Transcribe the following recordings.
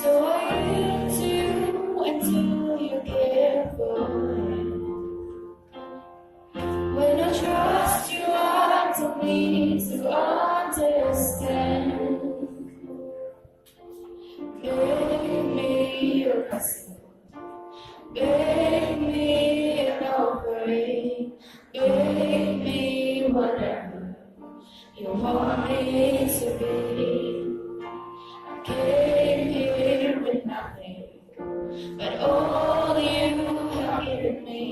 So I yield to Make me an offering. Make me whatever you want me to be. I came here with nothing, but all you have given me.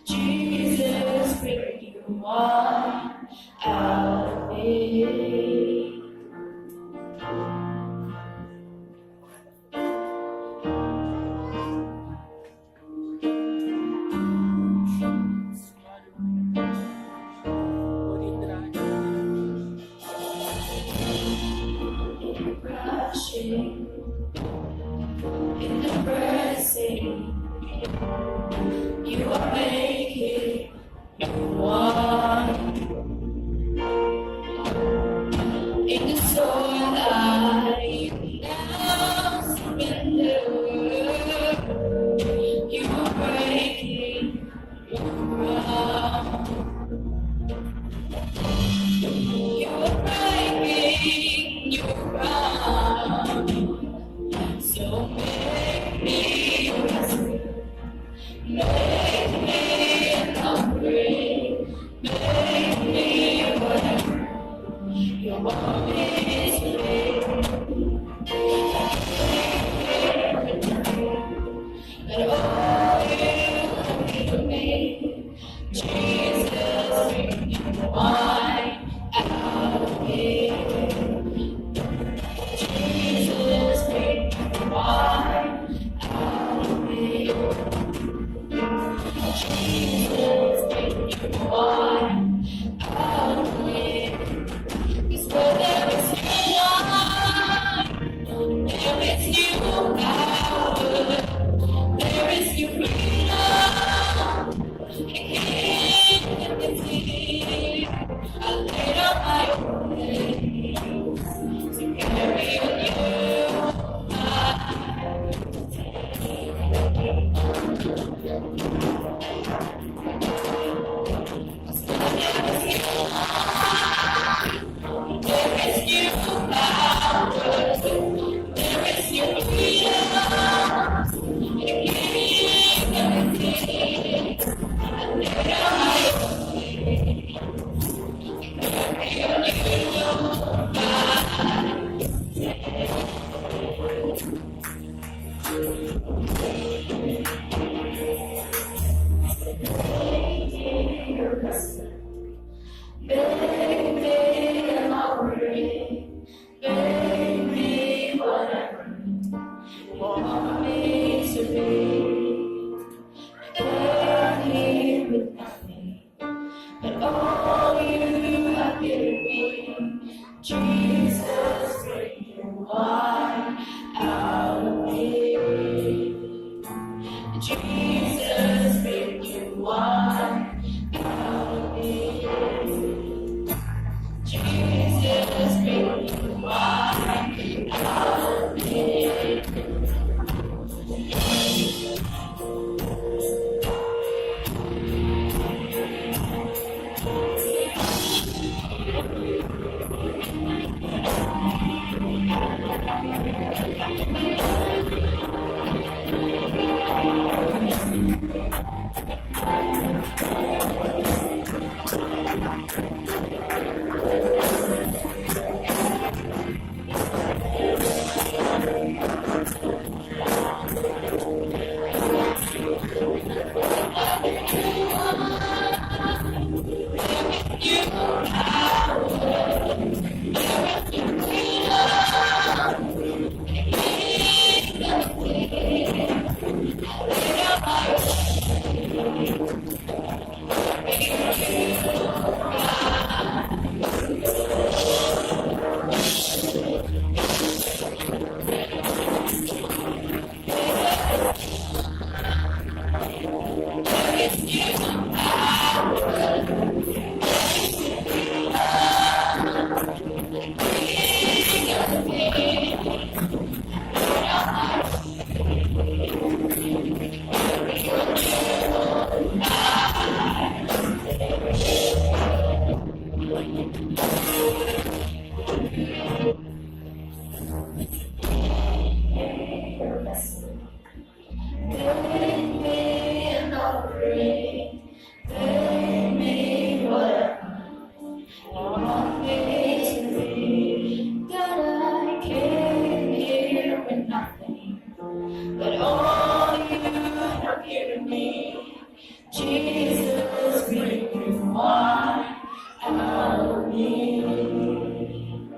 Jesus, bring you want out of me. Rushing in the pressing, you are making me one. In the soil I now surrender, you are breaking ground. You are breaking new ground. So make me rescue, make me an offering, make me whatever you want me to be. Let all you have given me, Jesus, bring you wine out of me. Jesus, bring you wine out of me. Jesus, bring you wine out of me. 'Cause where there is new wine, there is new power, there is new freedom. I laid on my own days to carry you. There is new power, there is new freedom. I laid on my own days. Beg me an offering, beg me whatever you want me to be. I'm here with nothing, but all you have given me. Jesus, bring you wine out of me. Jesus, bring you wine out of me. Jesus, bring you wine out of me. have given me. Jesus, bring new wine out of me.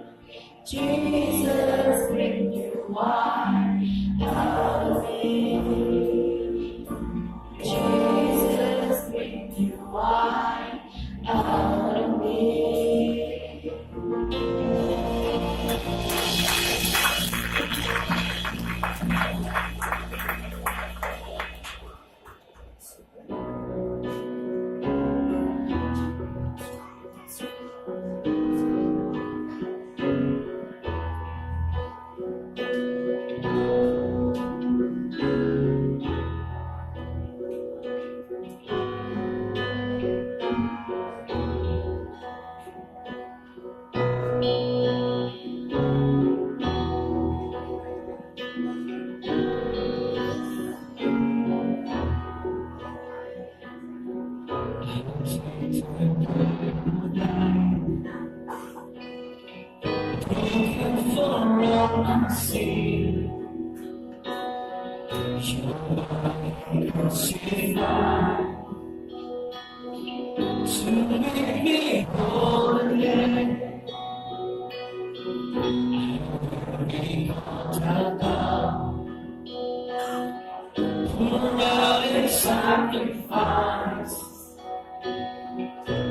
Jesus, bring new wine out of me. Jesus, bring new wine out of me. To make me whole again, pour out in sacrifice,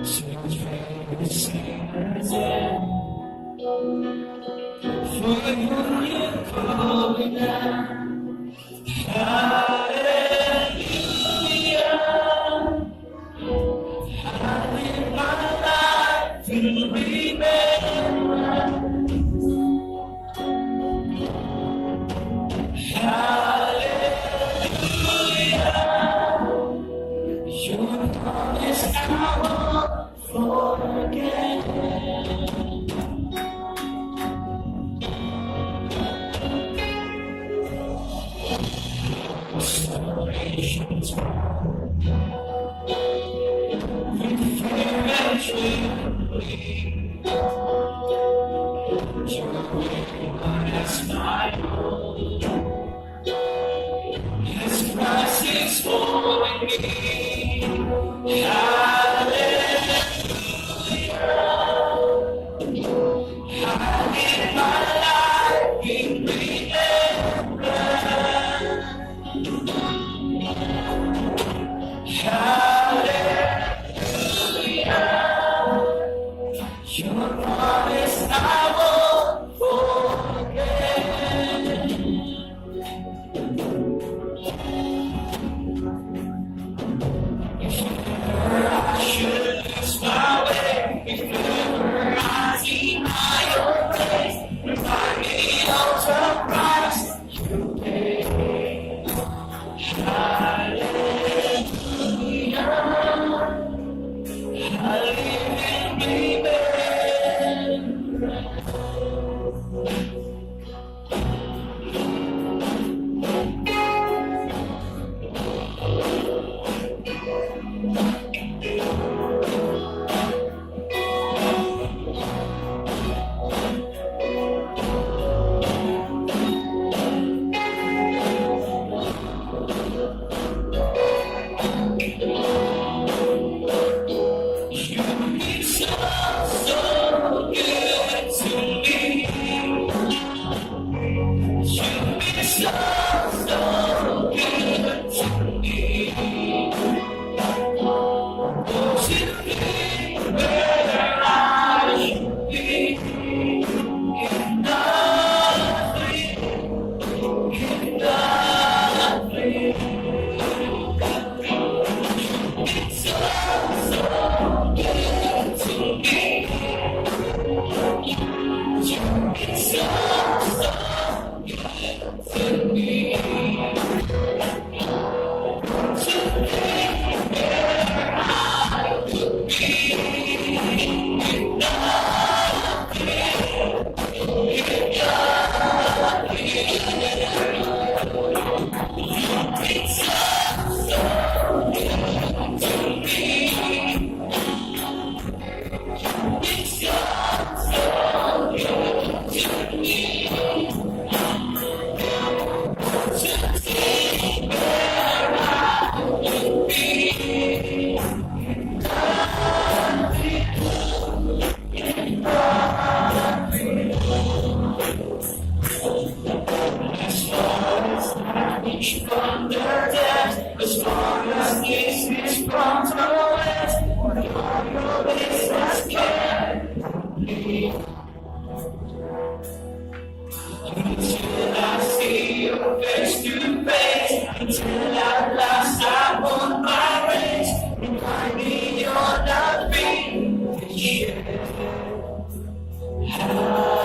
to trade sinners in. For you call me down. Hallelujah. I live my life in remembrance. Hallelujah. Your promise I won't forget. Restoration's with fear and trembling, your word is my own. His Christ is for me. Hallelujah. I live my life in remembrance. Hallelujah. Your promise I won't forget. If ever I should lose my way, if ever I see my own place, remind me of the price you paid. Hallelujah. reach from the depths, as far as east is from the west. All your ways has carried me. Until I see you face to face, until at last I won my race. Remind me you're not finished. Hallelujah.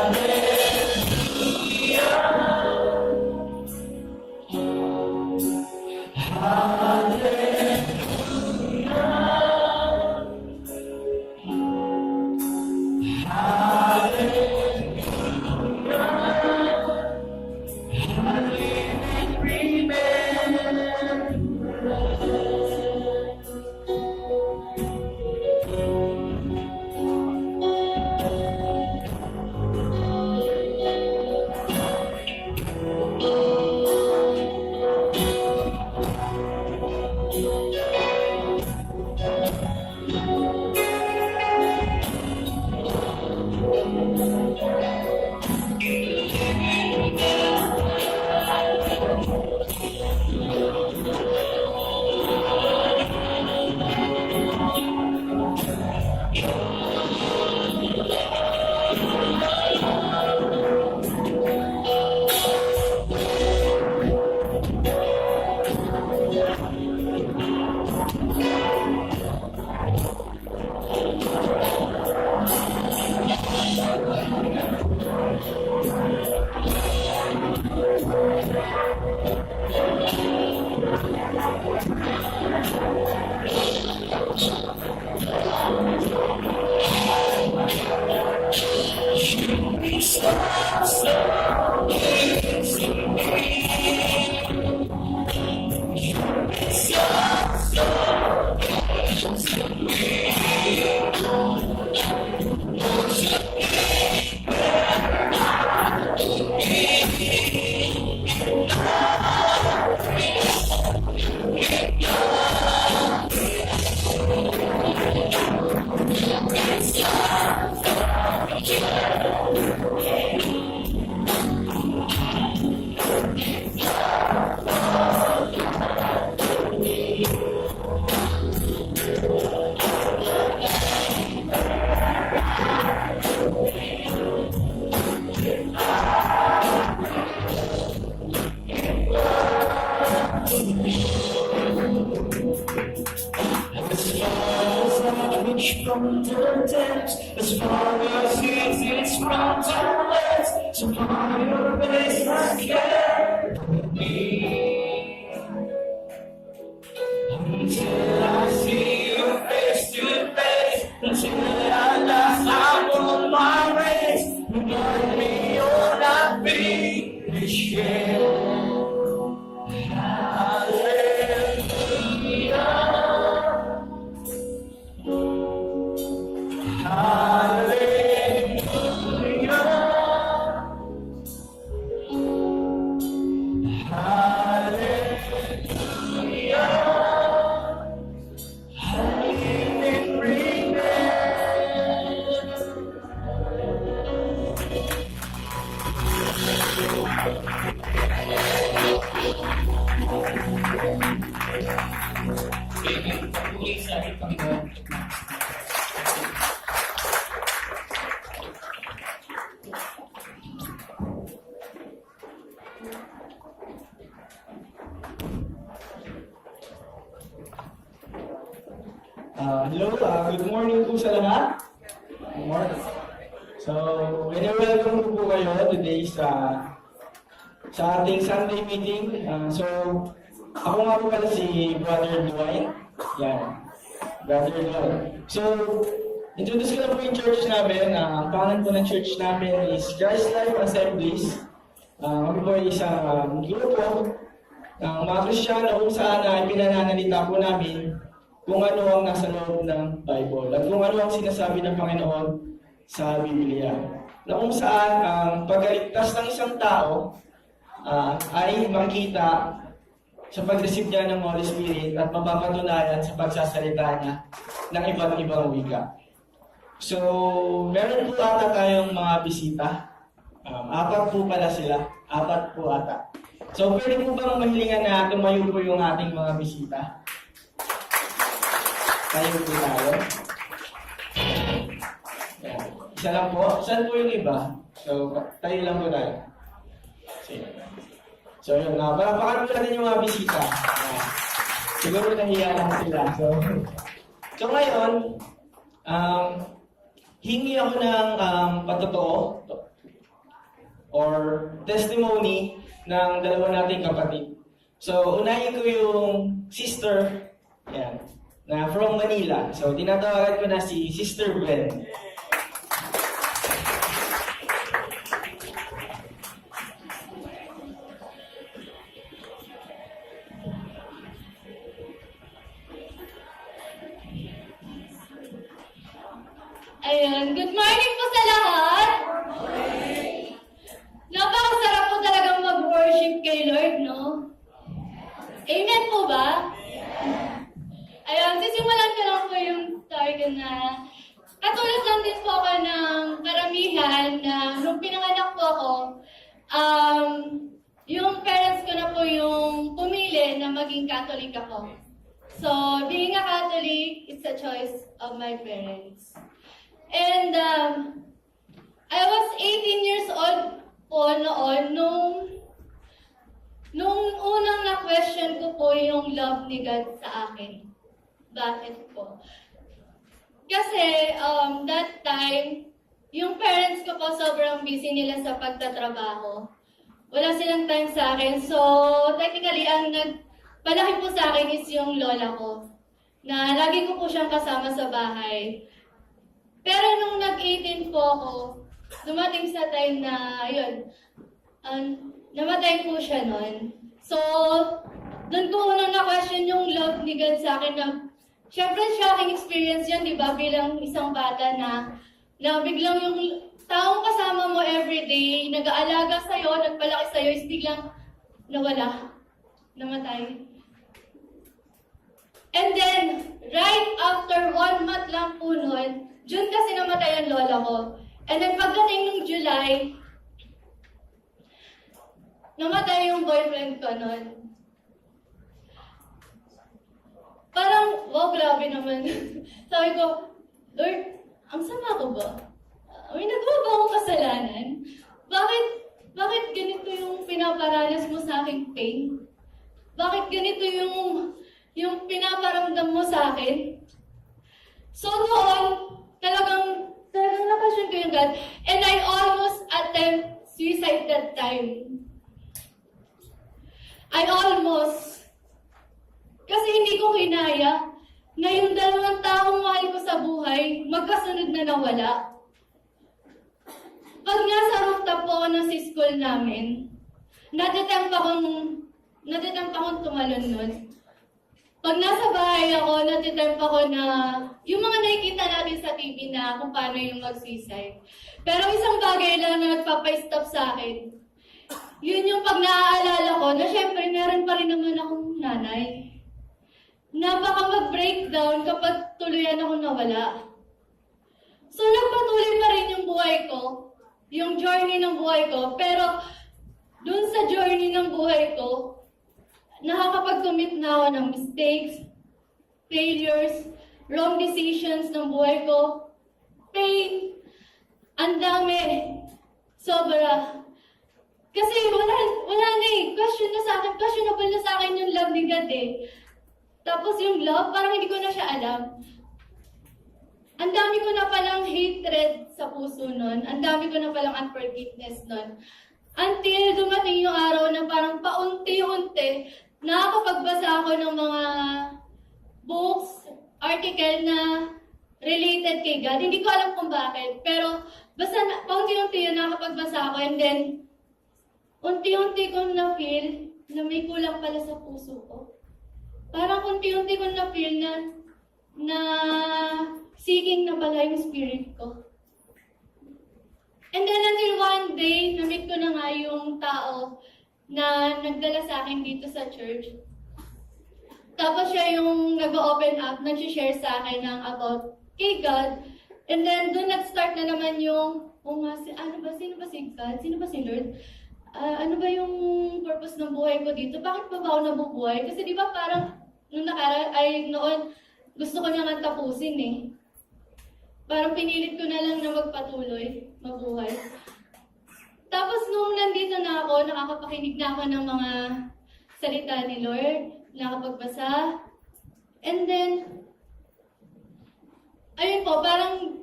From the depths, as far as east is from the west, so far your ways has carried me. Until I see you face to face, until at last I won my race. Remind me you're not finished yet. Hello, good morning po sa lahat. Good morning. So, welcome po kayo today sa ating Sunday meeting. Ako nga po pala si Brother Dwight. Yan, Brother Dwight. So, introduce ko na po yung church namin. Ang pangalan po ng church namin is ChristLife Assemblies. Kami po ay isang grupo ng mga Kristiyano kung saan ay pinananalita po namin kung ano ang nasa loob ng Bible at kung ano ang sinasabi ng Panginoon sa Biblia. Na kung saan ang pagkaligtas ng isang tao ay makita sa pag-receive niya ng Holy Spirit at mapapatunayan sa pagsasalita niya ng iba't ibang wika. So, meron po ata tayong mga bisita. Apat po pala sila. Apat po ata. So, pwede po bang mahilingan na tumayo po yung ating mga bisita? Tayo po tayo. Yan. Isa lang po. Saan po yung iba? So, tayo lang po tayo. Sige. So, yun. Palakpakan po natin yung mga bisita. Yan. Siguro nahiya lang sila. So ngayon, hingi ako ng patotoo or testimony ng dalawa nating kapatid. So, unahin ko yung sister, yan, na from Manila. So, tinatawagan ko na si Sister Gwen. Ayan, good morning po sa lahat! Napakasarap po talagang mag-worship kay Lord, no? Amen po ba? Ayan, sisimulan ko lang po yung story ko na katulad lang din po ako ng karamihan na nung pinanganak po ako, yung parents ko na po yung pumili na maging Catholic ako. So, being a Catholic, it's a choice of my parents. And I was 18 years old po noon nung unang na-question ko po yung love ni God sa akin. Bakit po? Kasi that time, yung parents ko po sobrang busy nila sa pagtatrabaho. Wala silang time sa akin. So, technically, ang nagpalaki po sa akin is yung lola ko. Na lagi ko po siyang kasama sa bahay. Pero nung nag-18 po ako, dumating sa time na, ayun, namatay po siya nun. So, doon ko unang na-question yung love ni God sa akin na, syempre shocking experience yun, di ba, bilang isang bata na biglang yung taong kasama mo everyday, nag-aalaga sa'yo, nagpalaki sa'yo, is biglang nawala, namatay. And then, right after 1 month lang po nun, June kasi namatay ang lola ko. And then pagdating ng July, namatay yung boyfriend ko nun. Parang, wow, grabe naman. Sabi ko, Lord, ang sama ko ba? May nagawa ba akong kasalanan? Bakit ganito yung pinaparanas mo sa aking pain? Bakit ganito yung pinaparamdam mo sa akin? So noon, talagang nakasyon ko yung God. And I almost attempt suicide that time. I almost. Kasi hindi ko kinaya na yung dalawang taong mahal ko sa buhay, magkasunod na nawala. Pag nasa rooftop po ako ng school namin, natitempt akong tumalon nun. Pag nasa bahay ako, natitempt ako na yung mga nakikita natin sa TV na kung paano yung mag-suicide. Pero isang bagay lang na nagpapa-stop sa akin, yun yung pag naaalala ko na syempre meron pa rin naman akong nanay. Na baka mag-breakdown kapag tuluyan ako nawala. So nagpatuloy pa rin yung buhay ko, yung journey ng buhay ko, pero dun sa journey ng buhay ko, nakakapag-commit na ako ng mistakes, failures, wrong decisions ng buhay ko, pain, ang dami, sobra. Kasi wala na eh, questionable na sa akin yung love ni God eh. Tapos yung love, parang hindi ko na siya alam. Ang dami ko na palang hatred sa puso nun, ang dami ko na palang unforgiveness nun. Until dumating yung araw na parang paunti-unti, nakakapagbasa ako ng mga books, article na related kay God. Hindi ko alam kung bakit, pero basta paunti-unti yun nakakapagbasa ako and then unti-unti kong na-feel na may kulang pala sa puso ko. Parang unti-unti kong na-feel na seeking na pala yung spirit ko. And then until one day, na-meet ko na nga yung tao na nagdala sa akin dito sa church. Tapos siya yung nag-open up, nag-share sa akin ng about kay God. And then doon nag-start na naman yung, sino ba si God? Sino ba si Lord? ano ba yung purpose ng buhay ko dito? Bakit ba ako nabubuhay? Kasi di ba parang noon, gusto ko na nga tapusin eh. Parang pinilit ko na lang na magpatuloy, mabuhay. Tapos nung nandito na ako, nakakapakinig na ako ng mga salita ni Lord, nakapagbasa. And then, ayun po, parang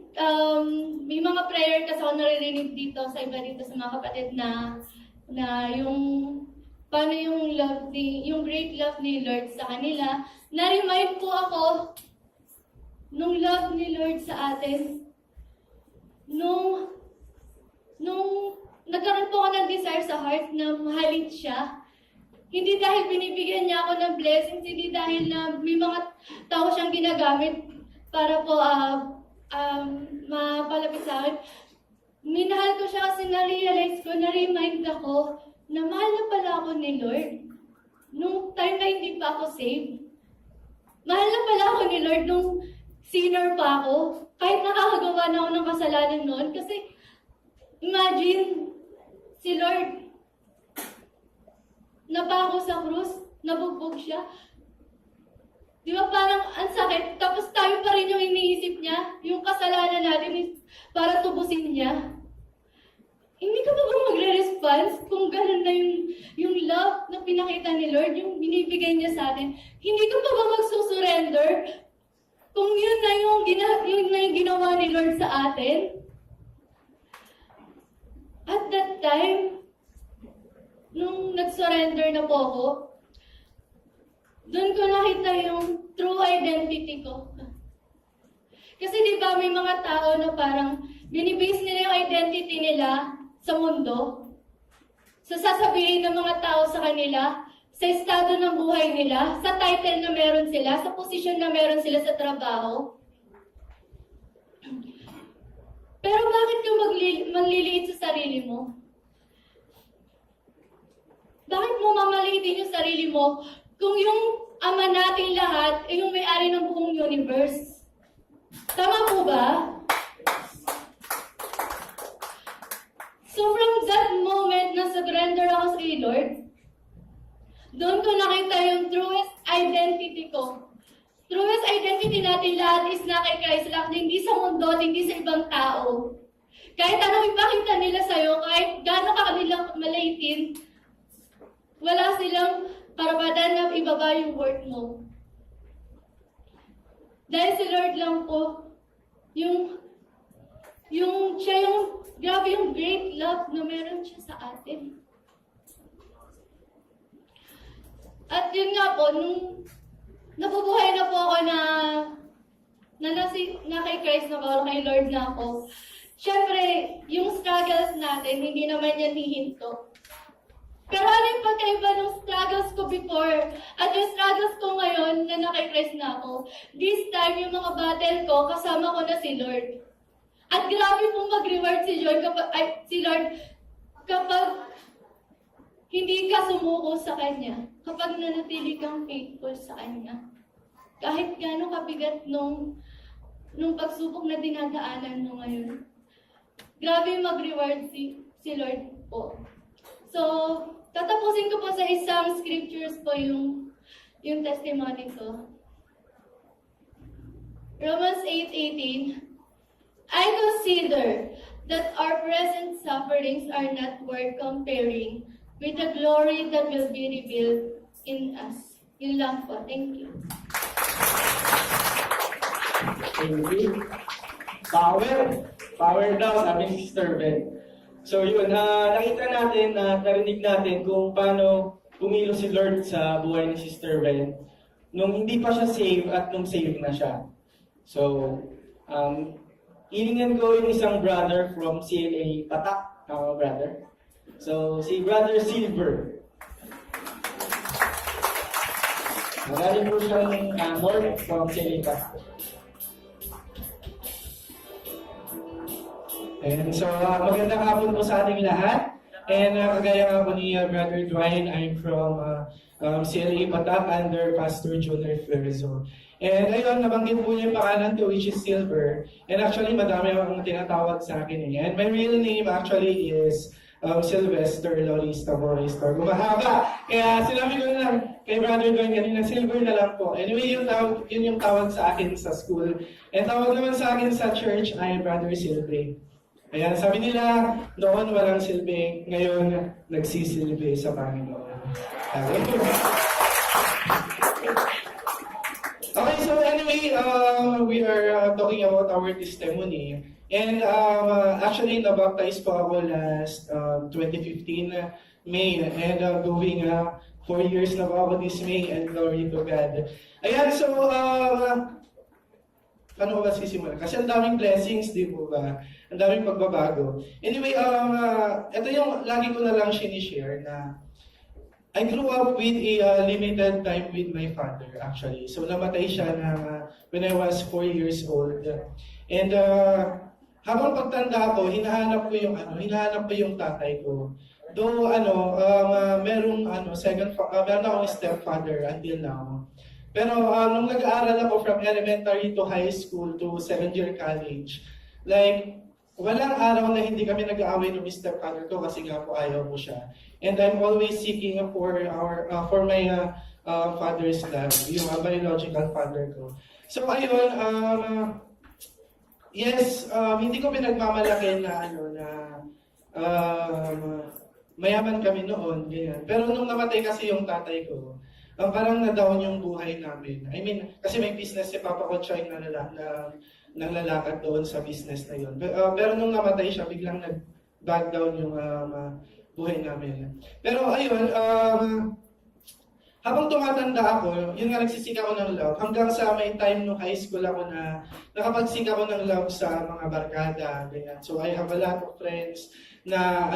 may mga prayer kasi ako naririnig dito sa iba dito sa mga kapatid na yung paano yung love yung great love ni Lord sa kanila. Na-remind po ako nung love ni Lord sa atin. Nung nagkaroon po ako ng desire sa heart na mahalin siya. Hindi dahil binibigyan niya ako ng blessings, hindi dahil na may mga tao siyang ginagamit para po mapalapit sa akin. Minahal ko siya kasi na-realize ko, na-remind ako na mahal na pala ako ni Lord. Nung time na hindi pa ako saved. Mahal na pala ako ni Lord nung sinner pa ako. Kahit nakakagawa na ako ng kasalanan noon. Kasi imagine, si Lord, napako sa krus, nabugbog siya. Di ba parang ang sakit? Tapos tayo pa rin yung iniisip niya, yung kasalanan natin is para tubusin niya. Hindi ka ba magre-response kung gano'n na yung love na pinakita ni Lord, yung binibigay niya sa atin? Hindi ka ba magsusurrender kung yun na yung ginawa ni Lord sa atin? At that time, nung nag-surrender na po ako, doon ko nakita yung true identity ko. Kasi di ba may mga tao na parang binibase nila yung identity nila sa mundo. So sasabihin ng mga tao sa kanila, sa estado ng buhay nila, sa title na meron sila, sa posisyon na meron sila sa trabaho. Pero bakit ka magliliit sa sarili mo? Bakit mo mamaliitin yung sarili mo kung yung Ama nating lahat ay yung may-ari ng buong universe? Tama po ba? So from that moment na surrender ako sa Lord, doon ko nakita yung truest identity ko. Truest identity natin lahat is na kay Christ lang, hindi sa mundo, hindi sa ibang tao. Kahit anong ipakita nila sa'yo, kahit gano'n ka kanilang malaitin, wala silang karapatan na ibaba yung worth mo. Dahil si Lord lang po, grabe yung great love na meron siya sa atin. At yun nga po, nung nabubuhay na po ako na kay Christ na ako, kay Lord na ako, syempre, yung struggles natin, hindi naman yan hihinto. Pero ano yung pagkaiba ng struggles ko before at yung struggles ko ngayon na kay Christ na ako? This time, yung mga battle ko, kasama ko na si Lord. At grabe pong mag-reward si Lord kapag hindi ka sumuko sa Kanya. Kapag nanatili kang faithful sa Kanya. Kahit gano'ng kabigat nung pagsubok na dinadaanan mo ngayon. Grabe mag-reward si Lord po. So, tatapusin ko po sa isang scriptures po yung testimony ko. Romans 8:18. I consider that our present sufferings are not worth comparing with the glory that will be revealed in us. Yun lang po. Thank you. Thank you. Power daw, sabi ni Sister Ben. So yun, nakita natin, narinig natin kung paano pumilo si Lord sa buhay ni Sister Ben nung hindi pa siya save at nung save na siya. So, hilingan ko yung isang brother from CLA Patak, brother. So, si Brother Silver. Magaling po siyang north from CLA Patak. And so, magandang hapon po sa ating lahat. And kagaya nga po ni Brother Dwayne, I'm from CLA Patak under Pastor Junior Ferzo. And ayun, nabanggit po niya yung pangalan ko, which is Silver. And actually, madami akong tinatawag sa akin. And my real name actually is Sylvester Lorista Boristor. Gumahaba. Kaya sinabi ko na lang kay Brother Don kanina, silver na lang po. Anyway, yun yung tawag sa akin sa school. And tawag naman sa akin sa church ay Brother Silve. Ayan, sabi nila, noon walang silbi, ngayon nagsisilbi sa Panginoon. Okay, so anyway, we are talking about our testimony. And actually, nabaptize po ako last 2015 May. And going 4 years na po ako this May, and glory to God. Ayan, so, ano ba sisimula? Kasi ang daming blessings, di po ba? Ang daming pagbabago. Anyway, ito yung lagi ko na lang sinishare na I grew up with a limited time with my father, actually. So, namatay siya when I was 4 years old. And habang pagtanda ko, hinahanap ko yung tatay ko. Though, meron akong stepfather until now. Pero nung nag-aaral ako from elementary to high school to 7th-year college, like, walang araw na hindi kami nag-aaway ng stepfather ko kasi nga po ayaw ko siya. And I'm always seeking for my father's love, yung biological father ko. So ayun, yes, hindi ko pinagmamalaki na mayaman kami noon, ganyan. Pero nung namatay kasi yung tatay ko, parang na-down yung buhay namin. I mean, kasi may business si Papa ko siya yung naglalakad doon sa business na yun. Pero nung namatay siya, biglang nag-back down yung buhay namin. Pero ayun, habang tumatanda ako, yun nga nagsisika ako ng love. Hanggang sa may time nung high school ako na nakapagsika ako ng love sa mga barkada. Ganyan. So I have a lot of friends na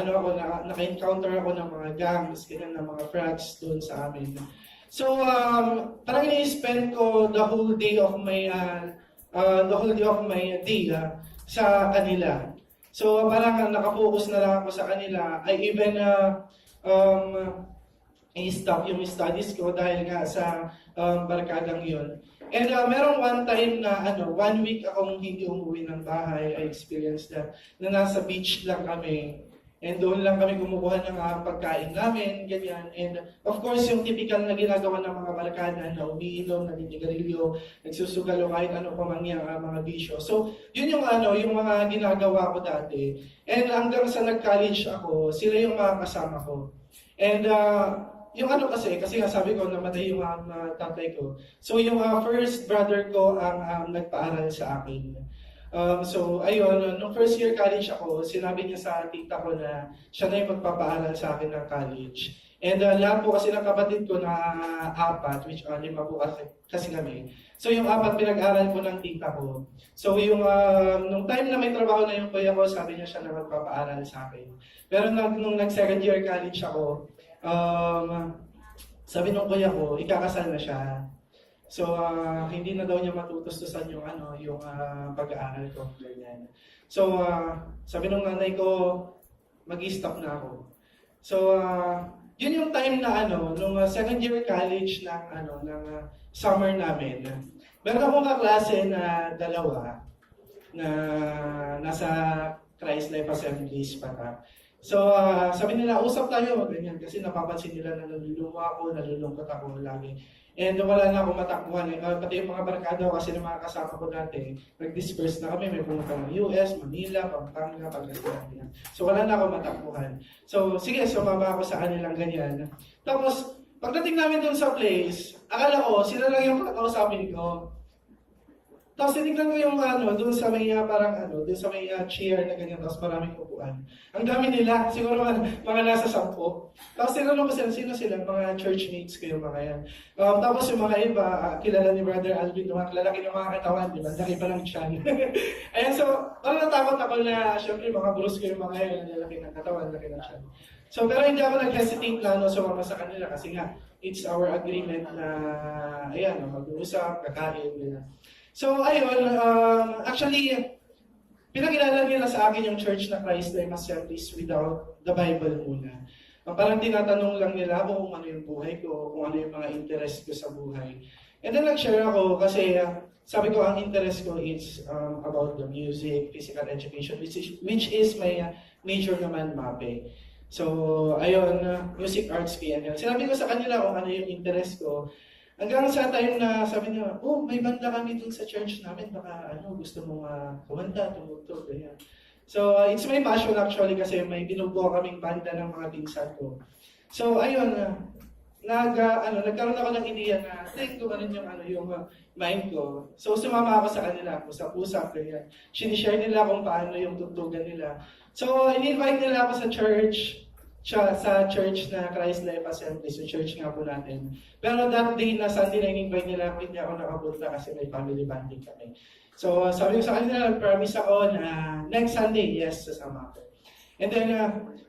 naka-encounter ako ng mga gangs, ganyan, ng mga frats doon sa amin. So parang i-spend ko the whole day of my day sa kanila. So parang nakafocus na lang ako sa kanila. I even i-stop yung studies ko dahil nga sa barkadang yun. And merong one time na 1 week akong hindi umuwi ng bahay. I experienced that. Na nasa beach lang kami. And doon lang kami kumukuha ng pagkain namin, ganyan. And of course, yung typical na ginagawa ng mga barkada na umiinom, naninigarilyo, nagsusugalo kahit ano pa man yung mga bisyo. So, yun yung mga ginagawa ko dati. And hanggang sa nag-college ako, sila yung mga kasama ko. And yung kasi nga sabi ko, namatay yung tatay ko. So, yung first brother ko ang nagpaaral sa akin. So, ayun, nung first year college ako, sinabi niya sa tita ko na siya na yung magpapaaral sa akin ng college. And lahat po kasi ng kapatid ko na 4, which 5 po kasi kami. So, yung 4 pinag-aral ko ng tita ko. So, yung nung time na may trabaho na yung kuya ko, sabi niya siya na magpapaaral sa akin. Pero nung nag-second year college ako, sabi nung kuya ko, ikakasal na siya. So, hindi na daw niya matutustusan yung pag-aaral ko. Ganyan. So, sabi nung nanay ko, mag-stop na ako. So, yun yung time na nung second year college ng summer namin. Meron akong kaklase na 2 na nasa ChristLife Assemblies pa. So, sabi nila, usap tayo, ganyan. Kasi napapansin nila na nalulungkot ako, nalulungkot ako lagi. And wala na akong matakbuhan. Pati yung mga barkada kasi ng mga kasama ko dati, nag-disperse na kami. May pumunta ng US, Manila, Pampanga, Pangasinan. So wala na akong matakbuhan. So sige, sumama ako sa kanilang ganyan. Tapos, pagdating namin dun sa place, akala ko, sila lang yung kakausapin ko. Tapos tinignan ko yung doon sa may doon sa may chair na ganyan, tapos maraming upuan. Ang dami nila, siguro mga nasa 10. Tapos tinanong ko sino sila, mga churchmates ko yung mga yan. Tapos yung mga iba, kilala ni Brother Alvin, yung mga lalaki ng mga katawan, di ba? Laki pa lang siya. Ayan, so, natakot ako na, syempre, mga bros ko yung mga yan, lalaki ng katawan, laki ng siya. So, pero hindi ako nag-hesitate na sumama sa kanila kasi nga, it's our agreement na, ayan, mag-uusap, kakain, gano'n. So, ayun, actually, pinakilala nila sa akin yung church na ChristLife Assemblies without the Bible muna. Parang tinatanong lang nila ako kung ano yung buhay ko, kung ano yung mga interest ko sa buhay. And then nag-share ako kasi sabi ko ang interest ko is about the music, physical education, which is my major naman, MAPE. So, ayun, music arts PNL. Sinabi ko sa kanila kung ano yung interest ko. Hanggang sa time na sabi niya, oh, may banda kami dun sa church namin, baka gusto mo kumanta, tumugtog, ganyan. So, it's my passion actually kasi may binubuo kaming banda ng mga pinsan ko. So, ayun, nagkaroon ako ng ideya na think ko ano yung mind ko. So, sumama ako sa kanila, usap-usap, ganyan. Sinishare nila kung paano yung tugtugan nila. So, in-invite nila ako sa church na ChristLife Assemblies, so church nga po natin. Pero that day na Sunday na in-invite nila, hindi ako nakapunta kasi may family bonding kami. So, sabi ko sa kanila, nag-promise ako na next Sunday, yes, sasama ako. And then,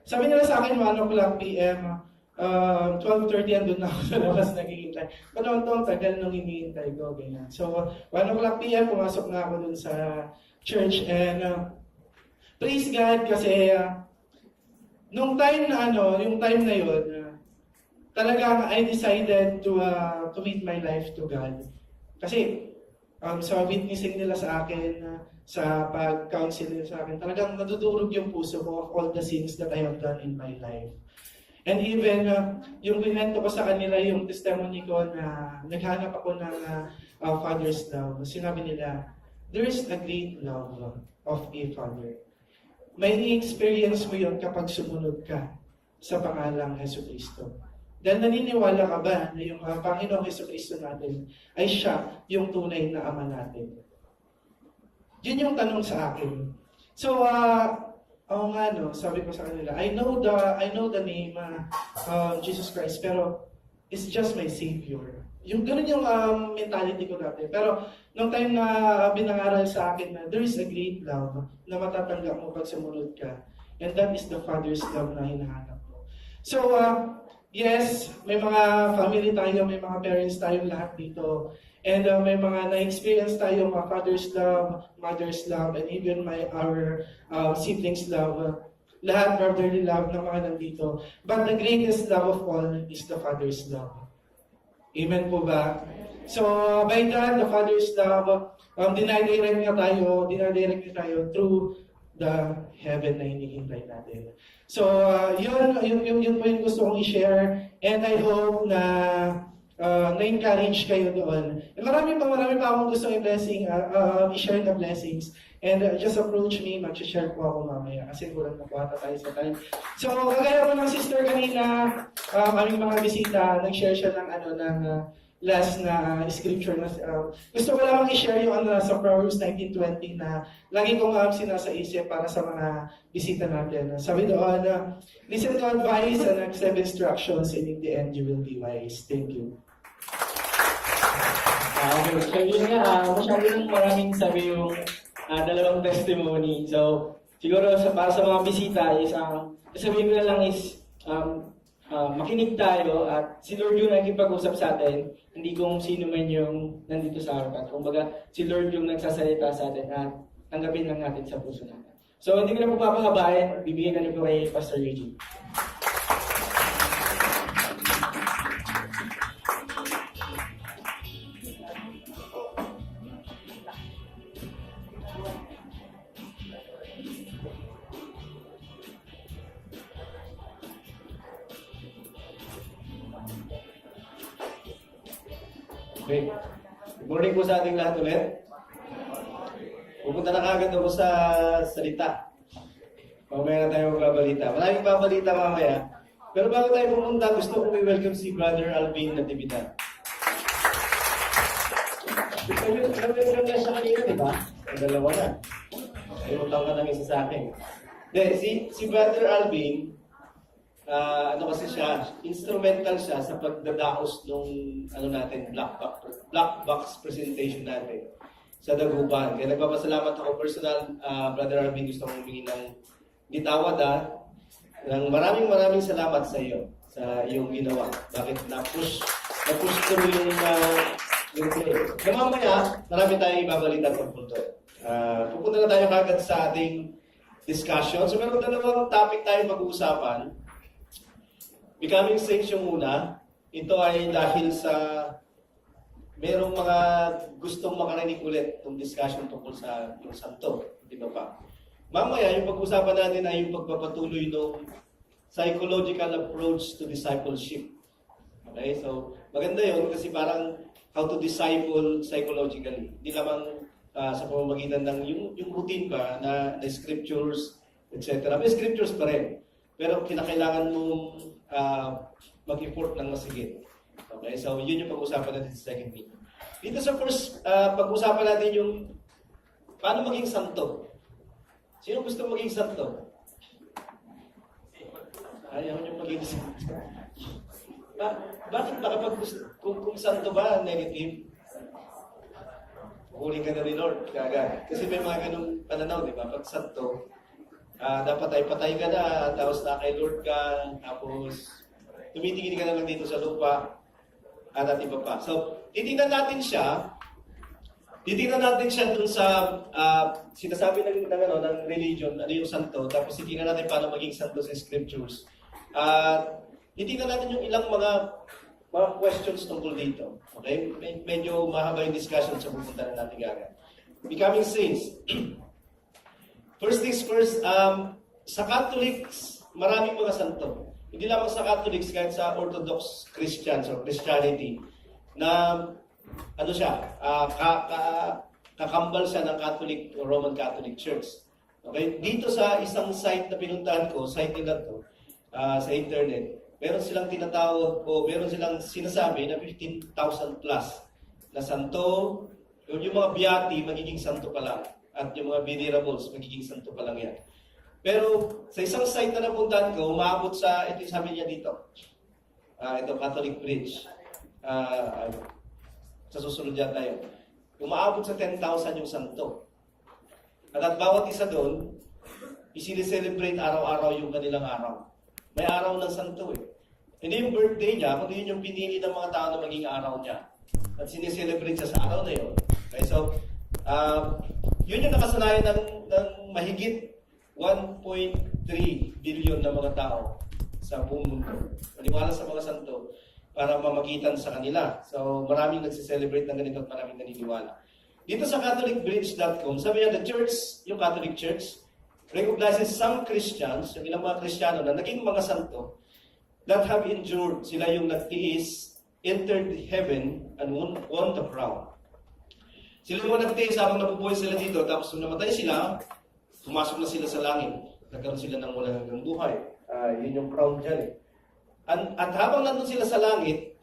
sabi nila sa akin, 1 o'clock p.m., 12:30 andun na ako sa labas naghihintay. Panong tagal nung hinihintay ko, ganyan. So, 1 o'clock p.m., pumasok na ako dun sa church and praise God kasi yung time na yun, talagang I decided to commit my life to God. Kasi sa witnessing nila sa akin, sa pag-counsel nila sa akin, talagang nadudurog yung puso ko of all the sins that I have done in my life. And even yung kwento ko sa kanila, yung testimony ko na naghanap ako ng Father's love, sinabi nila, there is a great love of a Father. May experience mo yun kapag sumunod ka sa pangalang Jesucristo. Dahil naniniwala ka ba na yung Panginoong Jesucristo natin ay siya yung tunay na Ama natin? Yun yung tanong sa akin. So, sabi ko sa kanila, I know the name Jesus Christ, pero it's just my Savior. Yung ganun yung mentality ko dati. Pero nung time na binangaral sa akin na there is a great love na matatanggap mo pag sumunod ka. And that is the Father's love na hinahanap mo. So, yes, may mga family tayo, may mga parents tayong lahat dito. And may mga na-experience tayong Father's love, Mother's love, and even our siblings' love. Lahat brotherly love ng mga nandito. But the greatest love of all is the Father's love. Amen po ba? So, by that, the Father's love, dinadirect niya tayo through the heaven na hinihintay natin. So, yun po yung gusto kong i-share. And I hope na na-encourage kayo doon. And marami pa akong gusto i-share na blessings. And just approach me, mag-share po ako mamaya kasi kulang na po ata tayo sa time. So, kagaya po ng sister kanina, aming mga bisita, nag-share siya ng last na scripture na gusto ko lamang i-share yung sa Proverbs 19:20 na lagi kong sinasaisip para sa mga bisita natin. Sabi doon, listen to advice and accept instructions and in the end you will be wise. Thank you. Okay, so yun nga, masyadong maraming sabi yung dalawang testimony. So, siguro para sa mga bisita is, sabihin ko na lang is, makinig tayo at si Lord yung nagkipag-usap sa atin, hindi kung sino man yung nandito sa harapan. Kumbaga, si Lord yung nagsasalita sa atin at tanggapin lang natin sa puso natin. So, hindi ko na po papahabain, bibigyan ka na po kay Pastor Eugene. Okay. Good morning po sa ating lahat ulit. Pupunta na kagad ako sa salita. Mamaya na tayo magbabalita. Maraming babalita mamaya. Pero bago tayo pumunta, gusto kong i-welcome si Brother Alvin Natividad. Welcome na siya kanina, di ba? Ang dalawa na. Ayun ka ng isa sa akin. Si Brother Alvin, kasi siya, instrumental siya sa pagdadaos nung black box presentation natin sa Dagupan. Kaya nagpapasalamat ako personal, Brother Alvin, gusto kong humingi ng gitawad ng maraming salamat sa iyo sa iyong ginawa. Bakit na-push through yung play. Na mamaya, marami tayong ibabalita sa punto. Pupunta na tayo kagad sa ating discussion. So meron dalawang topic tayo pag-uusapan. Becoming saints yung muna. Ito ay dahil sa merong mga gustong makarinig ulit ng discussion tungkol sa yung santo. Di ba pa? Mamaya, yung pag-usapan natin ay yung pagpapatuloy ng psychological approach to discipleship. Okay, so maganda yun kasi parang how to disciple psychologically. Hindi lamang sa pamamagitan ng yung routine ba na scriptures, etc. May scriptures pa rin. Pero kinakailangan mong mag-effort ng masigit. Okay, so yun yung pag-usapan natin sa second meeting. Dito sa first, pag-usapan natin yung paano maging santo. Sino gusto maging santo? Ayaw nyo maging santo. Bakit baka kung santo ba, negative? Huli ka na ni Lord, kagad. Kasi may mga ganung pananaw, di ba? Pag santo, dapat ay patay ka na, tapos na kay Lord ka, tapos tumitingin ka na lang dito sa lupa, at iba pa. So, titingnan natin siya dun sa sinasabi ng religion, ano yung santo, tapos titingnan natin paano maging santo sa scriptures. Titingnan natin yung ilang mga questions tungkol dito. Okay? Medyo mahaba yung discussion sa pupunta na natin agad. Becoming saints. First things first, sa Catholics, maraming mga santo. Hindi lamang sa Catholics, kahit sa Orthodox Christians or Christianity, na ano siya, kakambal siya ng Catholic o Roman Catholic Church. Okay? Dito sa isang site na pinuntahan ko, site nila to, sa internet, meron silang tinatawag o meron silang sinasabi na 15,000 plus na santo, yung mga biyati, magiging santo pa lang. At yung mga venerables, magiging santo pa lang yan. Pero sa isang site na napuntahan ko, umaabot sa, ito yung sabi niya dito. Ito, Catholic Bridge. Sa susunod yan tayo. Umaabot sa 10,000 yung santo. At bawat isa doon, isini-celebrate araw-araw yung kanilang araw. May araw ng santo eh. Hindi yung birthday niya, kundi yun yung pinili ng mga tao na maging araw niya. At sineselebrate siya sa araw na yun. Okay, so, yun yung nakasanayan ng mahigit 1.3 billion na mga tao sa buong mundo. Maniwala sa mga santo para mamagitan sa kanila. So, maraming nagsiselebrate ng ganito at maraming naniniwala. Dito sa CatholicBridge.com, sabi niya, the church, yung Catholic Church, recognizes some Christians, yung ilang mga Kristiyano na naging mga santo, that have endured, sila yung nagtiis, entered heaven, and won the crown. Sila yung mga nagtiis habang nabubuhay sila dito, tapos nung namatay sila, pumasok na sila sa langit. Nagkaroon sila ng walang hanggang buhay. Yun yung crown dyan eh. At habang nandun sila sa langit,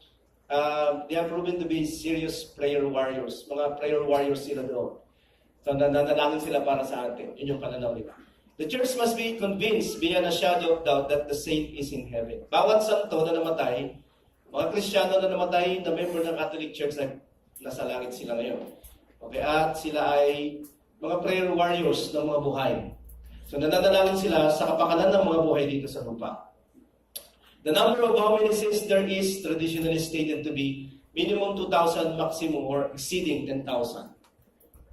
they have proven to be serious prayer warriors. Mga prayer warriors sila doon. So nananalangin sila para sa atin. Yun yung pananaw nila. The church must be convinced beyond a shadow of doubt that the saint is in heaven. Bawat santo na namatay, mga Kristiyano na namatay na member ng Catholic Church ay nasa langit sila ngayon. Okay, at sila ay mga prayer warriors ng mga buhay. So nananalangin sila sa kapakanan ng mga buhay dito sa lupa. The number of how many saints there is traditionally stated to be minimum 2,000, maximum or exceeding 10,000.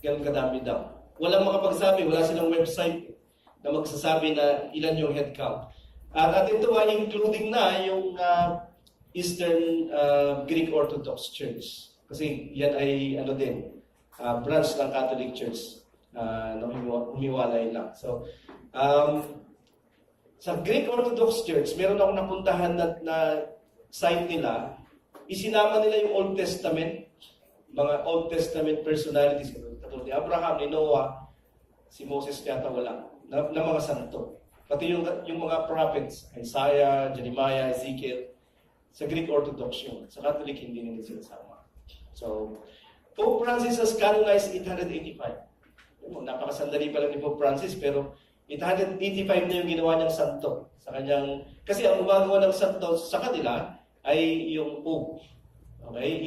Ganun kadami daw. Walang makapagsabi, wala silang website na magsasabi na ilan yung head count. At ito ay including na yung Eastern Greek Orthodox Church. Kasi yan ay branch ng Catholic Church na humiwalay lang. So, sa Greek Orthodox Church, meron akong napuntahan na site nila, isinama nila yung Old Testament, mga Old Testament personalities, katulad ni Abraham, ni Noah, si Moses yata wala, na mga santo. Pati yung mga prophets, Isaiah, Jeremiah, Ezekiel, sa Greek Orthodox yun. Sa Catholic, hindi nila sinasama. So, Pope Francis has canonized 885. Napakasandali pa lang ni Pope Francis, pero 885 na yung ginawa niyang santo. Sa kanyang, kasi ang gumagawa ng santo sa kanila ay yung Pope. Okay?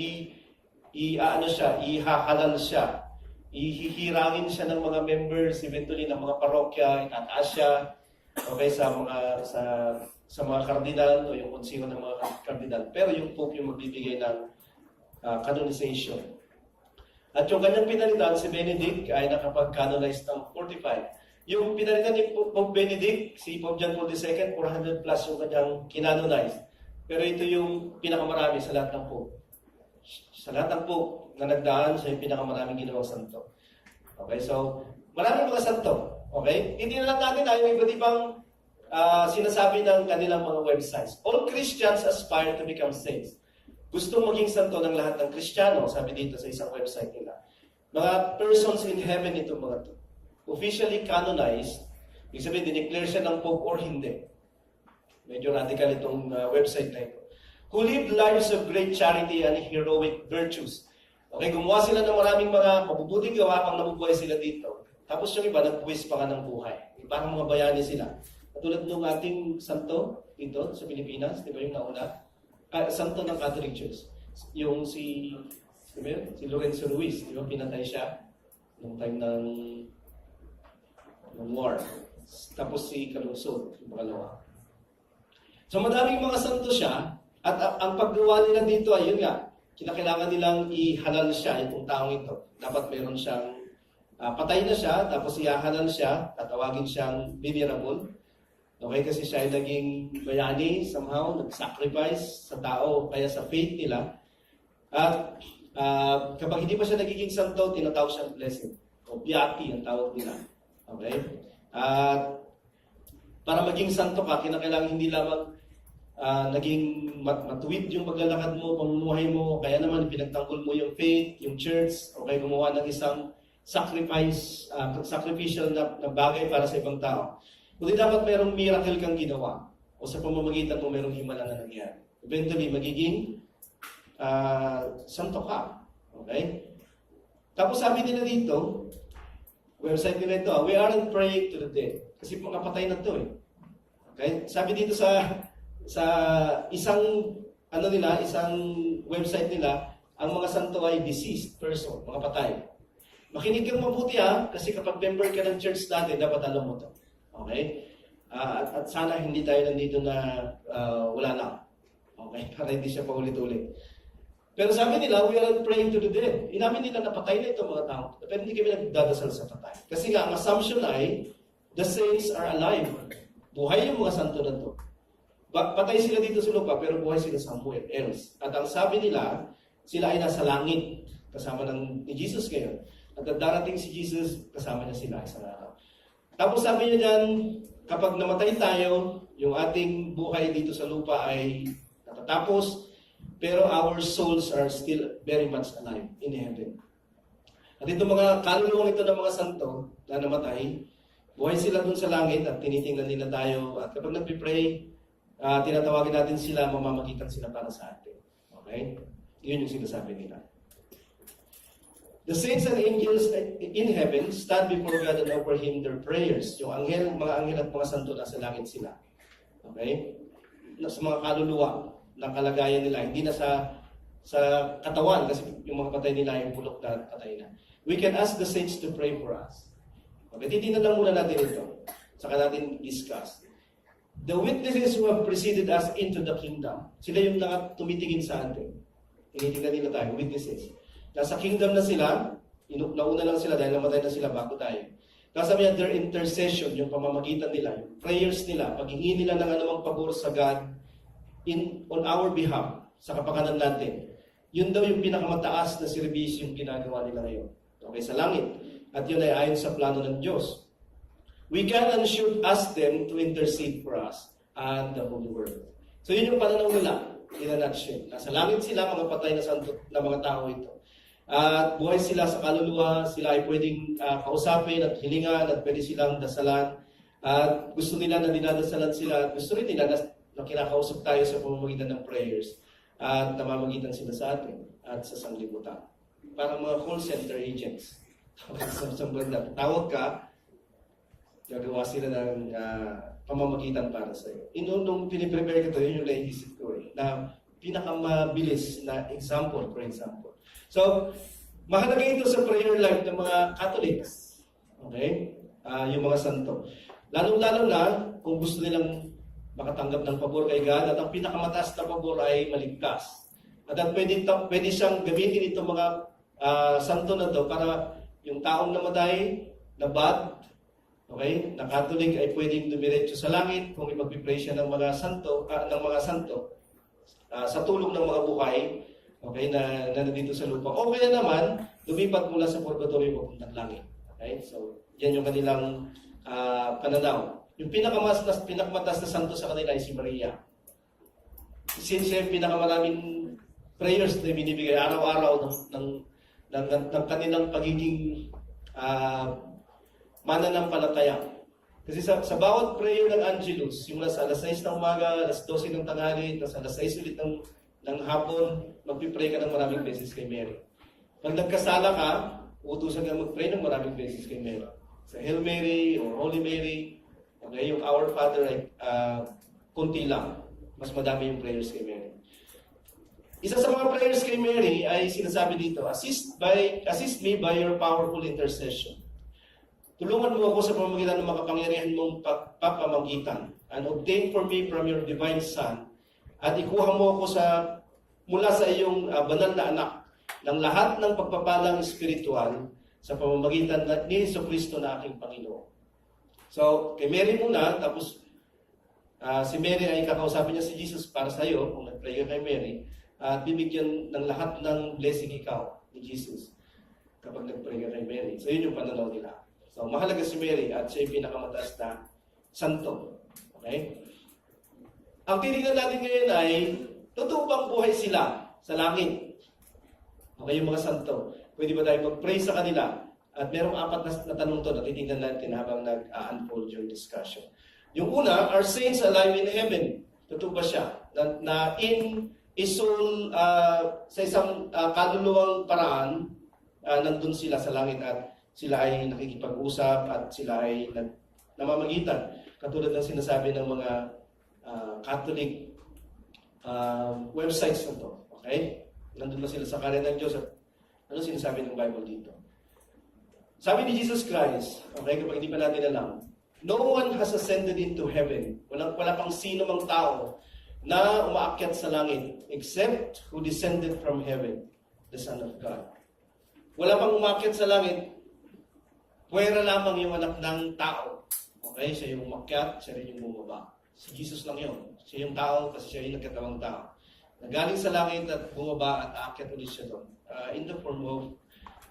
Ihahalal siya. Ihihirangin siya ng mga members, eventually ng mga parokya, itataas siya. Okay, sa mga kardinal o yung konseho ng mga kardinal. Pero yung Pope yung magbibigay ng canonization. At yung kanyang pinalitan, si Benedict, ay nakapag-canonize ng 45. Yung pinalitan ni Pope Benedict, si Pope John Paul II, 400 plus yung kanyang kinanonize. Pero ito yung pinakamarami sa lahat ng Pope. Sa lahat ng Pope na nagdaan, siya yung pinakamaraming ginawang santo. Okay, so, maraming mga santo. Okay? Hindi na lang natin yung iba't ibang sinasabi ng kanilang mga websites, all Christians aspire to become saints. Gustong maging santo ng lahat ng Kristiyano, sabi dito sa isang website nila. Mga persons in heaven itong mga to. Officially canonized, ibig sabihin, dineclare siya ng Pope or hindi. Medyo radical itong website na ito. Who live lives of great charity and heroic virtues. Okay, gumawa sila ng maraming mga mabubuting gawa pang nabubuhay sila dito. Tapos yung iba, nagbuwis pa nga ng buhay. Parang mga bayani sila. Katulad ng ating santo dito sa Pilipinas, di ba yung nauna? Santo ng Catholic Church. Yung si Lorenzo Ruiz, di ba pinatay siya noong time ng war. Tapos si Calungsod, yung pangalawa. So madaming mga santo siya, at ang paggawa nila dito ay yun nga, kinakailangan nilang ihalal siya, itong taong ito. Dapat meron siyang, patay na siya, tapos ihahalal siya, tatawagin siyang venerable. Okay, kasi siya ay naging bayani, somehow, nag-sacrifice sa tao, kaya sa faith nila. At kapag hindi pa siya nagiging santo, tinatawag siyang blessed. O piety ang tawag nila. Okay? Para maging santo ka, kinakailangan hindi lamang naging matuwid yung paglalakad mo, pamumuhay mo, kaya naman pinagtanggol mo yung faith, yung church, okay, gumawa ng isang sacrificial na bagay para sa ibang tao. Kundi dapat mayroong miracle kang ginawa o sa pamamagitan mo mayroong himala na nangyari. Eventually, magiging santo ka. Okay? Tapos sabi nila dito, website nila ito, we aren't praying to the dead. Kasi mga patay na ito eh. Okay? Sabi dito sa isang isang website nila, ang mga santo ay deceased person, mga patay. Makinig kang mabuti kasi kapag member ka ng church natin, dapat alam mo to. Okay? At sana hindi tayo nandito na wala na. Okay? Para hindi siya paulit-ulit. Pero sabi nila, we aren't praying to the dead. Inamin nila na patay na itong mga tao. Pero hindi kami nagdadasal sa patay. Kasi nga, ang assumption ay, the saints are alive. Buhay yung mga santo na to. Patay sila dito sa lupa, pero buhay sila somewhere else. At ang sabi nila, sila ay nasa langit, kasama ni Jesus ngayon. At darating si Jesus, kasama niya sila isang araw. Tapos sabi niya dyan, kapag namatay tayo, yung ating buhay dito sa lupa ay natatapos, pero our souls are still very much alive in heaven. At itong mga kaluluwang ito ng mga santo na namatay, buhay sila dun sa langit at tinitingnan nila tayo. At kapag nagpipray, tinatawagin natin sila, mamamagitan sila para sa atin. Okay? Yun yung sinasabi nila. The saints and angels in heaven stand before God and offer Him their prayers. Yung mga anghel at mga santo nasa langit sila. Okay? Sa mga kaluluwa ng kalagayan nila, hindi na sa katawan, kasi yung mga patay nila ay bulok na patay na. We can ask the saints to pray for us. Okay? Titignan lang muna natin ito. Saka natin discuss. The witnesses who have preceded us into the kingdom, sila yung tumitingin sa atin. Tinitingnan nila tayo, witnesses. Nasa kingdom na sila, nauna lang sila dahil namatay na sila bago tayo. Sabi niya, their intercession, yung pamamagitan nila, yung prayers nila, paghingi nila ng anumang pabor sa God on our behalf, sa kapakanan natin. Yun daw yung pinakamataas na serbisyo yung ginagawa nila ngayon. Okay, sa langit. At yun ay ayon sa plano ng Diyos. We can and should ask them to intercede for us and the whole world. So yun yung pananaw nila, in a nutshell. Nasa langit sila, mga patay na santo na mga tao ito. At buhay sila sa kaluluwa, sila ay pwedeng kausapin at hilingan at pwede silang dasalan. At gusto nila na dinadasalan sila at gusto rin nila na kinakausap tayo sa pamamagitan ng prayers at namamagitan sila sa atin at sa sanglibutan. Parang mga call center agents. Sa banda, tawag ka, gagawa sila ng pamamagitan para sa iyo. Nung piniprepare ko ito, yun yung naisip ko na pinakamabilis na example, for example. So, mahalaga ito sa prayer life ng mga Catholics. Okay? Yung mga santo. Lalong-lalo na kung gusto nilang makatanggap ng pabor kay God at ang pinakamataas na pabor ay maligtas. At pwede siyang gamitin itong mga santo na to para yung taong namatay, na bad, okay, na Catholic ay pwedeng dumiretso sa langit kung ipag-pray siya ng mga santo, sa tulong ng mga buhay, okay, na nandito sa lupa. O kaya naman, lumipat mula sa purgatorio papuntang langit. Okay? So, yan yung kanilang pananaw. Yung pinakamataas na santo sa kanila ay si Maria. Since siya yung pinakamaraming prayers na binibigay araw-araw ng kanilang pagiging mananampalataya. Kasi sa bawat prayer ng Angelus, simula sa alas 6 ng umaga, alas 12 ng tanghali, tapos alas 6 ulit ng hapon, magpipray ka ng maraming beses kay Mary. Pag nagkasala ka, utusan ka mag-pray ng maraming beses kay Mary. Sa Hail Mary or Holy Mary, okay, yung Our Father ay kunti lang. Mas madami yung prayers kay Mary. Isa sa mga prayers kay Mary ay sinasabi dito, assist me by your powerful intercession. Tulungan mo ako sa pamamagitan ng makapangyarihan mong pagpapamagitan and obtain for me from your divine Son at ikuha mo ako mula sa iyong banal na anak ng lahat ng pagpapalang espiritual sa pamamagitan ni Jesucristo na aking Panginoon. So, kay Mary muna, tapos si Mary ay kakausapin niya si Jesus para sa iyo, kung nag-pray ka kay Mary, at bibigyan ng lahat ng blessing ikaw ni Jesus kapag nag-pray ka kay Mary. So, yun yung pananaw nila. So, mahalaga si Mary at siya yung pinakamataas na santo. Okay? Ang titignan natin ngayon ay, totoo bang buhay sila sa langit? Okay, yung mga santo. Pwede ba tayo mag-pray sa kanila? At merong 4 na tanong to na titignan natin habang nag-unfold yung discussion. Yung una, are saints alive in heaven? Totoo ba siya? Na in a soul, sa isang kaluluwang paraan, nandun sila sa langit at sila ay nakikipag-usap at sila ay namamagitan. Katulad ng sinasabi ng mga Catholic websites na to. Okay? Nandun na sila sa kanan ng Diyos. Ano sinasabi ng Bible dito? Sabi ni Jesus Christ, okay, kapag hindi pa natin alam, no one has ascended into heaven. Wala pang sino mang tao na umaakyat sa langit except who descended from heaven, the Son of God. Wala pang umaakyat sa langit, puwera lamang yung anak ng tao. Okay, siya yung umakyat, siya rin yung bumaba. Si Jesus lang yun. Siya yung tao kasi siya yung nagkatawang tao. Nagaling sa langit at bumaba at aakyat ulit siya doon. In the form of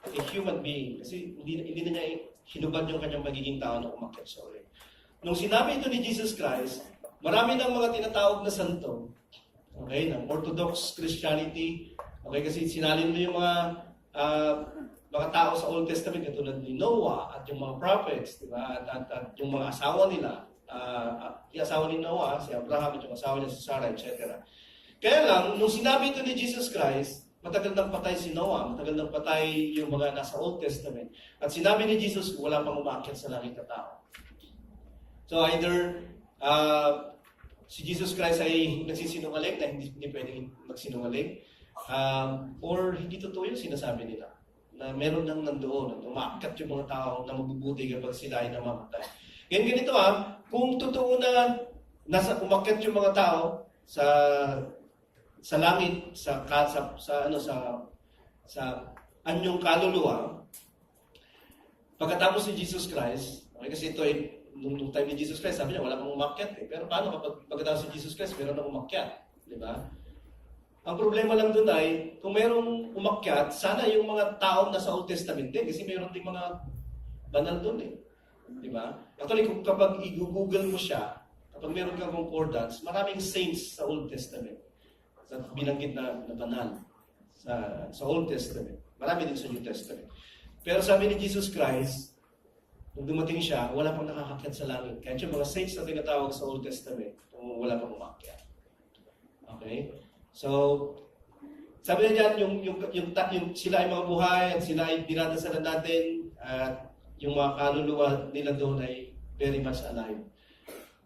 a human being. Kasi hindi na niya hinubad yung kanyang magiging tao na umakyat siya ulit. Nung sinabi ito ni Jesus Christ, marami ng mga tinatawag na santo, okay, ng Orthodox Christianity, okay, kasi sinalin mo yung mga tao sa Old Testament katulad ni Noah at yung mga prophets, di ba? At yung mga asawa nila, yung asawa ni Noah, si Abraham at yung asawa niya si Sarah, etc. Kaya lang, nung sinabi ito ni Jesus Christ, matagal nang patay si Noah, matagal nang patay yung mga nasa Old Testament. At sinabi ni Jesus, wala pang umakyat sa langit na tao. So either si Jesus Christ ay nagsisinungaling na hindi pwedeng magsinungaling, or hindi totoo yung sinasabi nila. Na meron nang nandoon, at umakyat yung mga tao na mabubuti kapag sila ay namamatay. Ngayon ganito kung totoo na umakyat yung mga tao sa langit, sa anyong kaluluwa, pagkatapos ni Jesus Christ, okay, kasi ito ay, nung time ni Jesus Christ, sabi niya, wala pang umakyat Pero paano kapag pagkatapos ni Jesus Christ, meron nang umakyat? Di ba? Ang problema lang doon ay, kung merong umakyat, sana yung mga taong nasa Old Testament din, kasi meron din mga banal doon Di ba? Actually, kapag i-google mo siya, kapag meron kang concordance, maraming saints sa Old Testament. Sa binanggit na banal sa Old Testament. Marami din sa New Testament. Pero sabi ni Jesus Christ, nung dumating siya, wala pang nakakakyat sa langit. Kahit yung mga saints na tinatawag sa Old Testament, wala pang umakyat. Okay? So, sabi na dyan, yung sila ay mga buhay at sila ay dinadasalan natin at yung mga kaluluwa nila doon ay very much alive.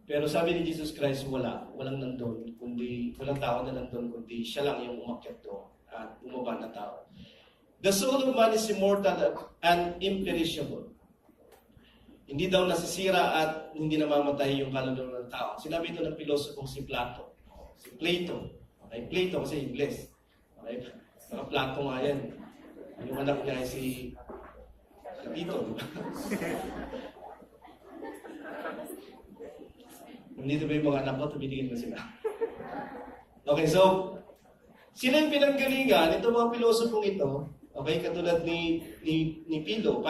Pero sabi ni Jesus Christ, walang nandun, walang tao na nandun, kundi siya lang yung umakyat doon at bumaba na tao. The soul of man is immortal and imperishable. Hindi daw nasisira at hindi namamatay yung kaluluwa ng tao. Sinabi ito ng pilosopong si Plato. Si Plato. Okay, Plato kasi Ingles. Okay, mga Plato nga yan. Yung anak niya ay si Tito. Nandito ba yung mga anak ko? Tumitingin na sila. Okay, so, sila yung pinanggalingan, itong mga pilosopong ito, okay, katulad ni Philo.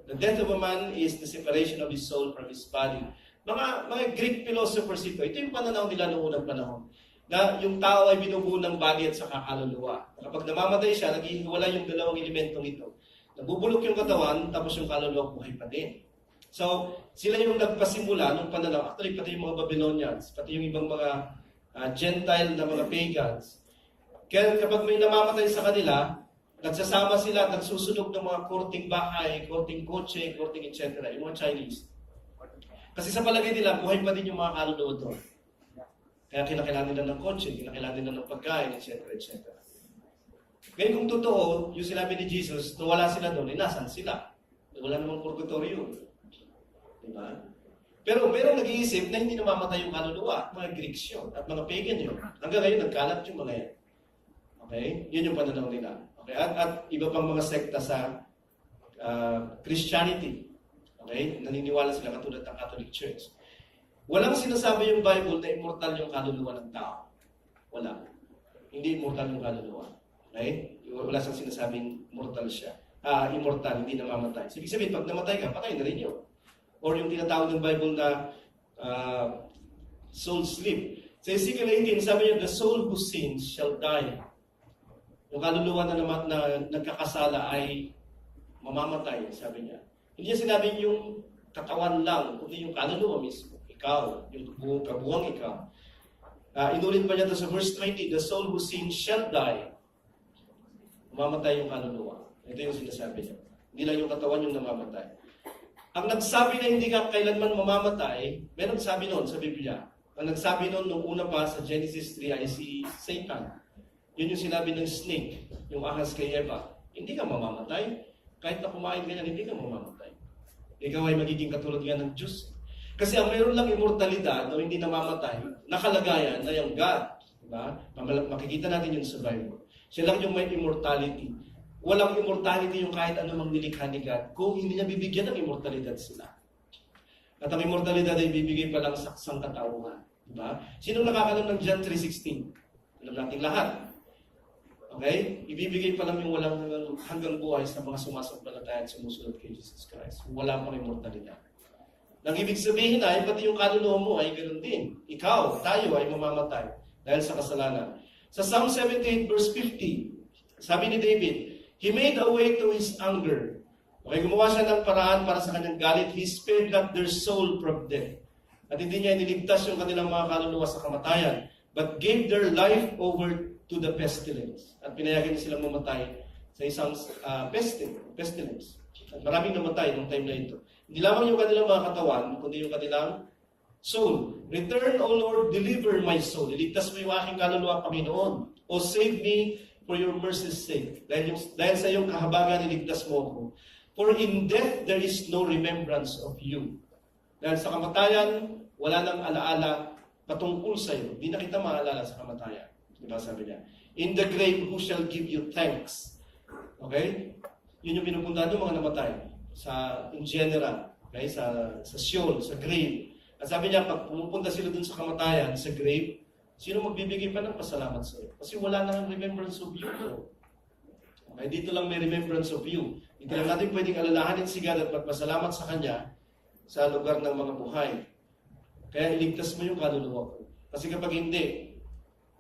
The death of a man is the separation of his soul from his body. Mga Greek philosophers ito. Ito yung pananaw nila noong unang panahon. Na yung tao ay binubuo ng body at saka kaluluwa. Kapag namamatay siya, naghihiwalay yung dalawang elementong ito. Nabubulok yung katawan, tapos yung kaluluwa buhay pa din. So, sila yung nagpasimula ng pananaw. Actually, pati yung mga Babylonians, pati yung ibang mga Gentile na mga pagans. Kaya kapag may namamatay sa kanila, nagsasama sila at nagsusunog ng mga korting bahay, korting kotse, korting etc. Yung mga Chinese. Kasi sa palagay nila, buhay pa din yung mga kaluluwa doon. Kaya kinakailangan nila ng kotse, kinakailangan nila ng pagkain, etc. etc. Ngayon kung totoo, yung sinabi ni Jesus, nung wala sila doon, nasan sila? Wala namang purgatorio. Diba? Pero merong nag-iisip na hindi namamatay yung kaluluwa. Mga Greeks yun, at mga pagan yun. Hanggang ngayon, nagkalat yung mga yan. Okay? Yun yung pananaw nila. Okay? At iba pang mga sekta sa Christianity. Okay? Naniniwala sila katulad ng Catholic Church. Walang sinasabi yung Bible na immortal yung kaluluwa ng tao. Wala. Hindi immortal yung kaluluwa. Okay? Wala siyang sinasabing mortal siya. Immortal, hindi namamatay. So, ibig sabihin, pag namatay ka, patay na rin yun. Or yung tinatawag ng Bible na soul sleep. Sa Ezekiel 18, sabi niya, the soul who sins shall die. Yung kaluluwa na nagkakasala ay mamamatay, sabi niya. Hindi niya sinabing yung katawan lang, kundi yung kaluluwa mismo. Ikaw, yung kabuwang ikaw. Inulit pa niya ito sa verse 20, the soul who sins shall die. Mamamatay yung kaluluwa. Ito yung sinasabi niya. Hindi lang yung katawan yung namamatay. Ang nagsabi na hindi ka kailanman mamamatay, may nagsabi noon sa Biblia. Ang nagsabi noon nung una pa sa Genesis 3 ay si Satan. Yun yung sinabi ng snake, yung ahas kay Eva. Hindi ka mamamatay. Kahit na kumain ka yan, hindi ka mamamatay. Ikaw ay magiging katulad nga ng Diyos. Kasi ang mayroon lang immortalidad o hindi namamatay, nakalagayan na yung God. Diba? Makikita natin yun sa Bible. Siya lang yung may immortality. Walang immortality yung kahit anumang nilikha ni God kung hindi niya bibigyan ng immortalidad sila. At ang immortalidad ay bibigay pa lang sa sangkatauhan. Diba? Sino nakakalam ng John 3:16? Alam natin lahat. Okay? Ibibigay pa lang yung walang hanggang buhay sa mga sumasampalataya at sumusunod kay Jesus Christ. Wala pang immortalidad. Nang ibig sabihin ay, pati yung kaluluwa mo ay ganoon din. Ikaw, tayo ay mamamatay dahil sa kasalanan. Sa Psalm 78 verse 50, sabi ni David, He made a way to His anger. Okay, gumawa siya ng paraan para sa kanyang galit. He spared not their soul from death. At hindi niya iniligtas yung kanilang mga kaluluwa sa kamatayan, but gave their life over to the pestilence. At pinayagan niya silang mamatay sa isang pestilence. At maraming namatay nung time na ito. Hindi lamang yung kanilang mga katawan, kundi yung kanilang soul. Return, O Lord, deliver my soul. Iligtas mo yung aking kaluluwa, Panginoon. O save me for your mercy's sake. Dahil sa iyong kahabagan, iligtas mo ako. For in death, there is no remembrance of you. Dahil sa kamatayan, wala nang alaala patungkol sa iyo. Di na kita maalala sa kamatayan. Diba sabi niya? In the grave, who shall give you thanks? Okay? Yun yung pinupuntahan ng mga namatay. In general. Okay? Sa Sheol, sa grave. At sabi niya, pag pumupunta sila dun sa kamatayan, sa grave, sino magbibigay pa ng pasalamat sa iyo? Kasi wala nang remembrance of you. Okay? Dito lang may remembrance of you. Dito lang natin pwedeng alalahanin si God at magpasalamat sa Kanya sa lugar ng mga buhay. Kaya iligtas mo yung kaluluwa ko. Kasi kapag hindi,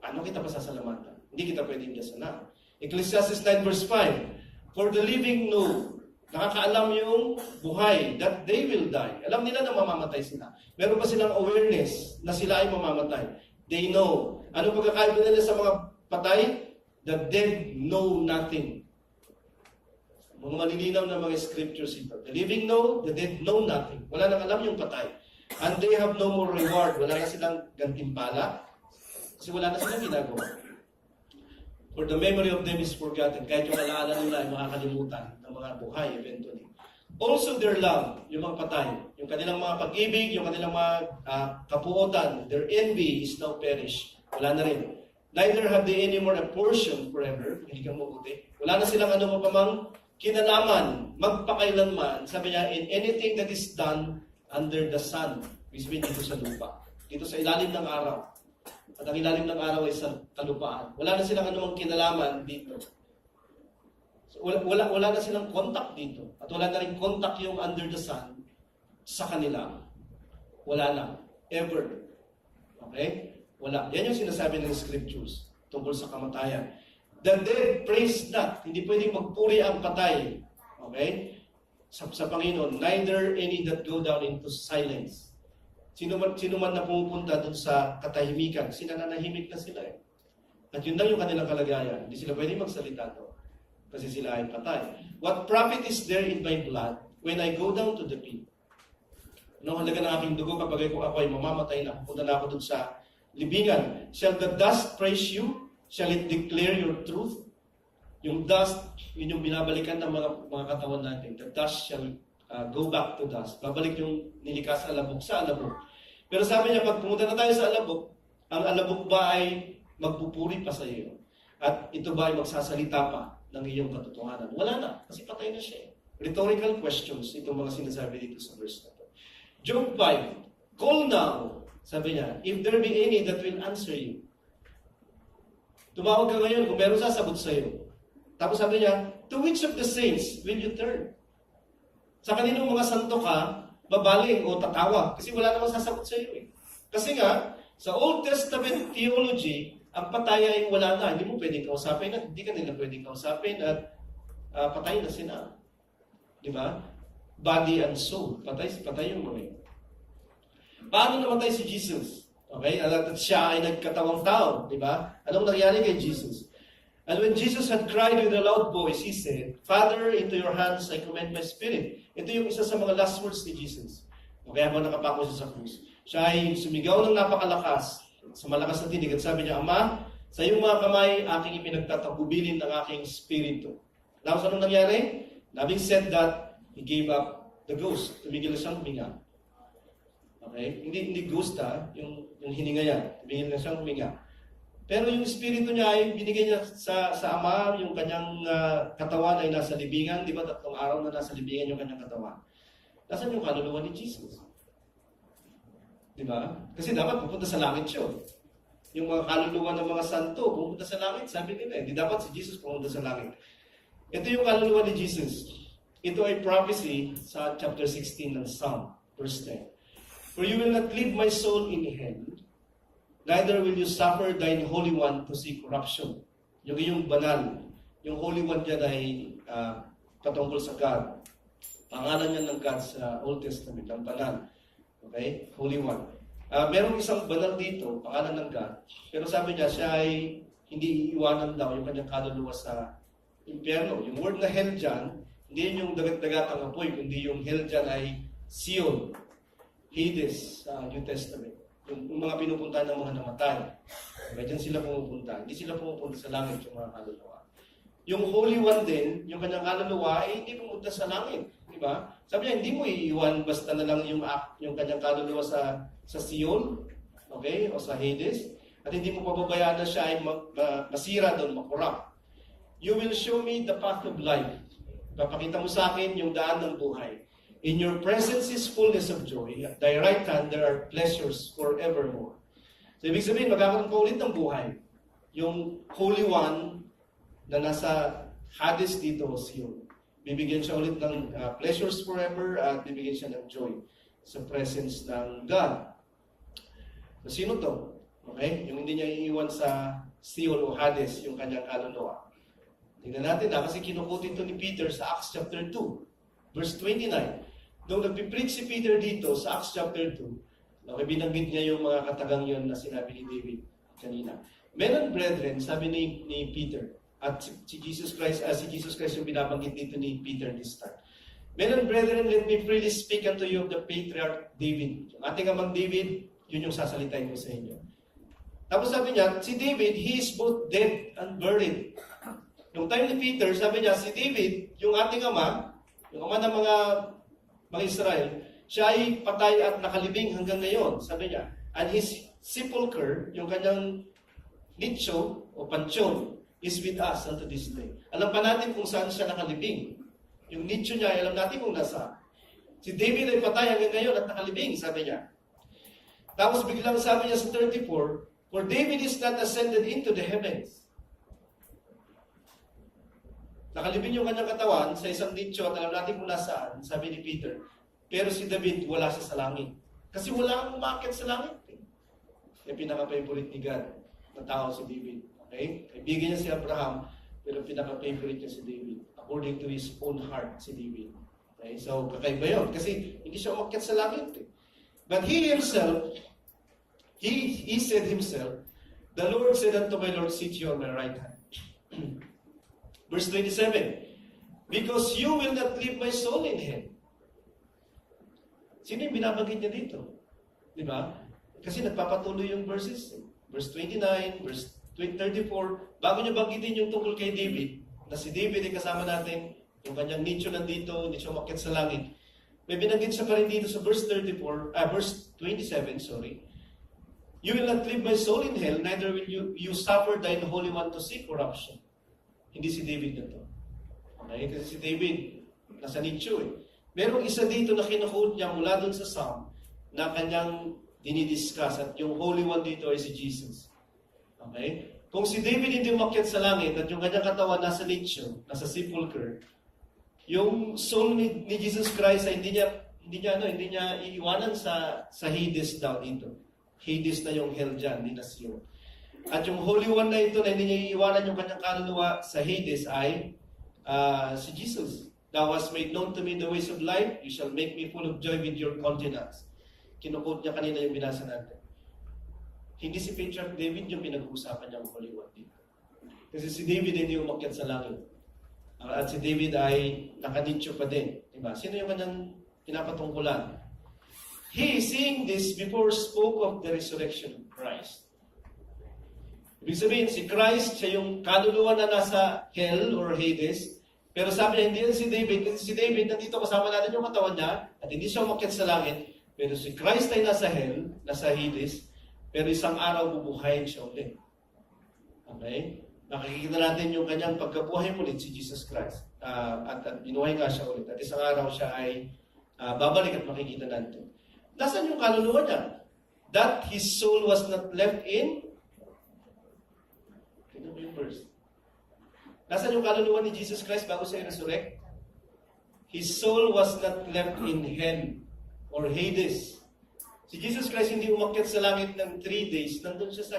ano kita pasasalamatan? Hindi kita pwedeng dasana. Ecclesiastes 9 verse 5, For the living know, nakakaalam yung buhay, that they will die. Alam nila na mamamatay sila. Meron ba silang awareness na sila ay mamamatay? They know. Ano pagkakaiba nila sa mga patay? The dead know nothing. Mga malilinaw na mga scriptures ito. The living know, the dead know nothing. Wala nang alam yung patay. And they have no more reward. Wala na silang gantimpala. Kasi wala na silang ginagawa. For the memory of them is forgotten. Kahit yung alaala nila ay makakalimutan ng mga buhay eventually. Also their love, yung mga patay. Yung kanilang mga pag-ibig, yung kanilang mga kapuotan. Their envy is now perished. Wala na rin. Neither have they any more a portion forever. Hindi kang mabuti. Wala na silang ano pa mang kinalaman, magpakailanman, sabi niya, in anything that is done under the sun, which means dito sa lupa, dito sa ilalim ng araw. At ang ilalim ng araw ay sa kalupaan. Wala na silang anumang kinalaman dito. So, wala na silang contact dito. At wala na rin contact yung under the sun sa kanila. Wala na. Ever. Okay? Wala. Yan yung sinasabi ng scriptures tungkol sa kamatayan. The dead praise not. Hindi pwedeng magpuri ang patay. Okay? Sa Panginoon, neither any that go down into silence. Sino man na pumupunta dun sa katahimikan, sinananahimik na sila eh. At yun lang yung kanilang kalagayan. Hindi sila pwedeng magsalita doon. Kasi sila ay patay. What profit is there in my blood when I go down to the pit? Anong halaga ng aking dugo kapag ako ay mamamatay na? Pupunta na ako dun sa libingan. Shall the dust praise you? Shall it declare your truth? Yung dust, yun yung binabalikan ng mga katawan natin. The dust shall go back to dust. Babalik yung nilikas sa alabok sa alabok. Pero sabi niya, pag pumunta na tayo sa alabok, ang alabok ba ay magpupuri pa sa iyo? At ito ba ay magsasalita pa ng iyong katotohanan? Wala na, kasi patay na siya. Rhetorical questions, itong mga sinasabi dito sa verse na to. Job 5, call now, sabi niya, if there be any that will answer you. Tumawag ka ngayon kung meron sasagot sa iyo. Tapos sabi niya, to which of the saints will you turn? Sa kaninong mga santo ka, babaling o tatawa? Kasi wala namang sasagot sa iyo eh. Kasi nga, sa Old Testament theology, ang patay ay wala na. Hindi mo pwedeng kausapin at hindi ka nila pwedeng kausapin at patay na sila. Di ba? Body and soul. Patay yung mga yun. Paano namatay si Jesus? Okay? At siya ay nagkatawang tao. Di ba? Anong nangyari kay Jesus? And when Jesus had cried with a loud voice, He said, Father, into your hands I commend my spirit. Ito yung isa sa mga last words ni Jesus. Okay, habang nakapako siya sa krus. Siya ay sumigaw ng napakalakas, sa malakas na tinig, at sabi niya, Ama, sa iyong mga kamay, aking ipinagtatagubilin ng aking spirito. Tapos anong nangyari? Having said that, He gave up the ghost. Tumigil na siyang huminga. Okay? Hindi ghost yung hininga niya. Tumigil na siyang huminga. Pero yung espiritu niya ay binigay niya sa Ama, yung kanyang katawan ay nasa libingan. Di ba? 3 araw na nasa libingan yung kanyang katawan. Nasaan yung kaluluwa ni Jesus? Di ba? Kasi dapat pupunta sa langit siya. Yung mga kaluluwa ng mga santo, pupunta sa langit. Sabi nila, hindi dapat si Jesus pupunta sa langit. Ito yung kaluluwa ni Jesus. Ito ay prophecy sa chapter 16 ng Psalm, verse 10. For you will not leave my soul in hell, neither will you suffer thine Holy One to see corruption. Yung iyong banal. Yung Holy One dyan ay patungkol sa God. Pangalan niya ng God sa Old Testament, ang banal. Okay? Holy One. Merong isang banal dito, pangalan ng God. Pero sabi niya, siya ay hindi iiwanan daw yung kanyang kaluluwa sa impyerno. Yung word na hell dyan, hindi yun yung dagat-dagatang apoy, kundi yung hell dyan ay Sion, Hades sa New Testament. Yung mga pinupunta ng mga namatay. Okay, dyan sila pumupunta. Hindi sila pumupunta sa langit yung mga kaluluwa. Yung Holy One din, yung kanyang kaluluwa, ay hindi pumunta sa langit. Diba? Sabi niya, hindi mo iiwan basta na lang yung kanyang kaluluwa sa Sion, okay, o sa Hades, at hindi mo pababayaan na siya ay masira doon, makurap. You will show me the path of life. Papakita mo sa akin yung daan ng buhay. In your presence is fullness of joy. At thy right hand there are pleasures forevermore. So, ibig sabihin, magkakaroon pa ulit ng buhay. Yung Holy One na nasa Hades dito, Sion. Bibigyan siya ulit ng pleasures forever at bibigyan siya ng joy sa presence ng God. So, sino to? Okay? Yung hindi niya iiwan sa Sion o Hades, yung kanyang kaluluwa. Tingnan natin kasi kinukutin ito ni Peter sa Acts chapter 2, verse 29. Nung nagpipreach si Peter dito sa Acts chapter 2, binanggit niya yung mga katagang yun na sinabi ni David kanina. Men and brethren, sabi ni Peter, at si Jesus Christ yung binabanggit dito ni Peter this time. Men and brethren, let me freely speak unto you of the patriarch David. Yung ating amang David, yun yung sasalitain ko sa inyo. Tapos sabi niya, si David, he is both dead and buried. Nung time ni Peter, sabi niya, si David, yung ating ama, yung ama ng mga Israel, siya ay patay at nakalibing hanggang ngayon, sabi niya. And his sepulcher, yung kanyang nicho o pansyon, is with us unto this day. Alam pa natin kung saan siya nakalibing. Yung nicho niya, alam natin kung nasa. Si David ay patay hanggang ngayon at nakalibing, sabi niya. Tapos biglang sabi niya sa 34, for David is not ascended into the heavens. Nakalibing yung kanyang katawan sa isang nicho at alam natin kung nasaan, sabi ni Peter. Pero si David, wala siya sa langit. Kasi wala kang umakyat sa langit. Yung pinaka-favorite ni God na tao si David. Okay? Kaibigan niya si Abraham, pero pinaka-favorite niya si David. According to his own heart, si David. Okay? So, kakaiba yun. Kasi hindi siya umakyat sa langit. But he himself, he said himself, the Lord said unto my Lord, sit you on my right hand. Verse 27, because you will not leave my soul in hell. Sino yung binabanggit niya dito? Di ba? Kasi nagpapatuloy yung verses. Verse 29, verse 34, bago niya banggitin yung tungkol kay David, na si David ay kasama natin, yung kanyang nicho nandito, nicho umakyat sa langit. May binanggit siya pa rin dito sa verse 27, sorry. You will not leave my soul in hell, neither will you suffer thine Holy One to see corruption. Hindi si David na to. Okay? Kasi si David, nasa nicho eh. Merong isa dito na kinukote niya mula dun sa Psalm na kanyang dinidiscuss at yung Holy One dito ay si Jesus. Okay? Kung si David hindi umakyat sa langit at yung kanyang katawan nasa nicho, nasa sepulcher, yung soul ni Jesus Christ ay hindi niya iiwanan sa Hades daw dito. Hades na yung hell dyan, hindi na siyo. At yung Holy One na ito na hindi niya iiwanan yung kanyang kaluluwa sa Hades ay si Jesus. Thou hast made known to me the ways of life, you shall make me full of joy with your countenance. Kinukot niya kanina yung binasa natin. Hindi si Patriarch David yung pinag-uusapan niya ang Holy One dito. Kasi si David hindi umakyat sa langit. At si David ay nakadityo pa din. Diba? Sino yung kanyang pinapatungkulan? He, seeing this, before spoke of the resurrection of Christ. Ibig sabihin, si Christ, siya yung kaluluwa na nasa hell or Hades. Pero sabi niya, hindi yan si David. Kasi si David, nandito kasama natin yung katawan niya at hindi siya umakyat sa langit. Pero si Christ ay nasa hell, nasa Hades. Pero isang araw bubuhayin siya ulit. Okay? Nakikita natin yung kanyang pagkabuhay ulit si Jesus Christ. At binuhay nga siya ulit. At isang araw siya ay babalik at makikita natin. Nasaan yung kaluluwa niya? That his soul was not left in... Tignan mo yung verse. Nasaan yung kaluluwa ni Jesus Christ bago siya resurrect? His soul was not left in hell or Hades. Si Jesus Christ hindi umakyat sa langit ng 3 days. Nandun siya sa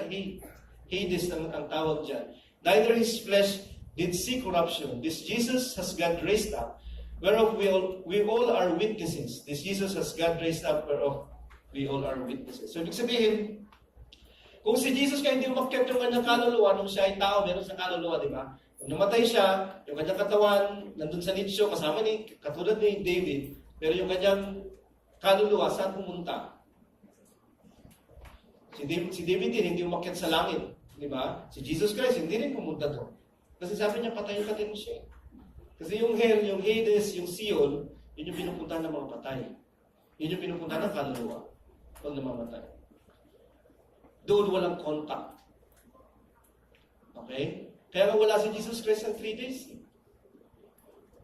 Hades ang tawag dyan. Neither his flesh did see corruption. This Jesus has God raised up, whereof we all are witnesses. This Jesus has God raised up, whereof we all are witnesses. So, ibig sabihin, kung si Jesus kaya hindi umakyat yung kanyang kaluluwa, nung siya ay tao, meron siyang kaluluwa, di ba? Kung namatay siya, yung kanyang katawan, nandun sa nicho, kasama katulad ni David, pero yung kanyang kaluluwa, saan pumunta? Si David din, hindi umakyat sa langit. Di ba? Si Jesus Christ, hindi rin pumunta doon. Kasi sabi niya, patay din siya. Kasi yung hell, yung Hades, yung Sheol, yun yung pinupuntahan ng mga patay. Yun yung pinupuntahan ng kaluluwa pag namamatay. Doon walang contact. Okay? Kaya wala si Jesus Christ ng 3 days.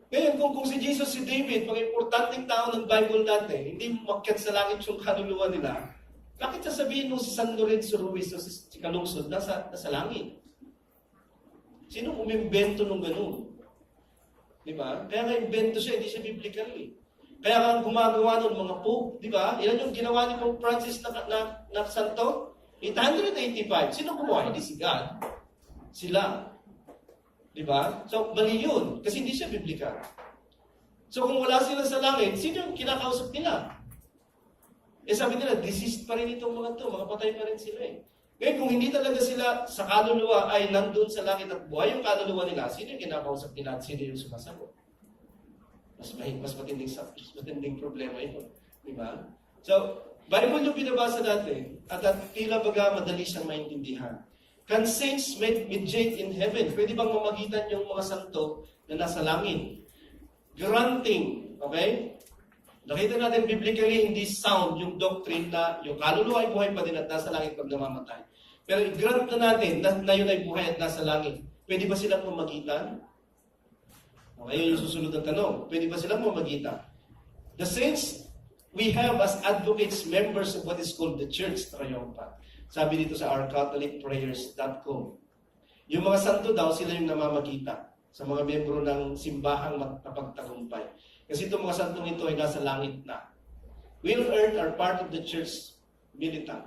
Ngayon, kung si Jesus, si David, mga importanteng tao ng Bible natin, hindi umakyat sa langit yung kaluluwa nila, bakit sasabihin mo si San Lorenzo Ruiz o si Kalungsod nasa langit? Sino umimbento nung ganun? Di ba? Kaya nga invento siya, hindi siya biblical eh. Kaya nga gumagawa nun mga pope, di ba? Ilan yung ginawa ni Pope Francis na santo? 885. Sino gumawa? Hindi si God. Sila. Di ba? So, mali yun. Kasi hindi siya biblical. So, kung wala sila sa langit, sino yung kinakausap nila? Sabi nila, deceased pa rin itong mga to, mga patay pa rin sila eh. Ngayon, kung hindi talaga sila sa kaluluwa ay nandun sa langit at buhay yung kaluluwa nila, sino yung kinakausap nila at sino yung sumasagot? Mas matinding problema ito. Di ba? So, Bible yung binabasa natin at tila baga madali siyang maintindihan. Can saints mediate in heaven? Pwede bang mamagitan yung mga santo na nasa langit? Granting, okay? Nakita natin biblically hindi sound yung doctrine na yung kaluluwa ay buhay pa din at nasa langit pag namamatay. Pero i-grant na natin na yun ay buhay at nasa langit. Pwede ba silang mamagitan? Okay, yun yung susunod na tanong. Pwede ba silang mamagitan? The saints we have as advocates, members of what is called the Church Triumphant. Sabi dito sa ourcatholicprayers.com. Yung mga santo daw, sila yung namamagita sa mga miyembro ng simbahang napagtagumpay. Kasi itong mga santong ito ay nasa langit na. will earn are part of the church militant.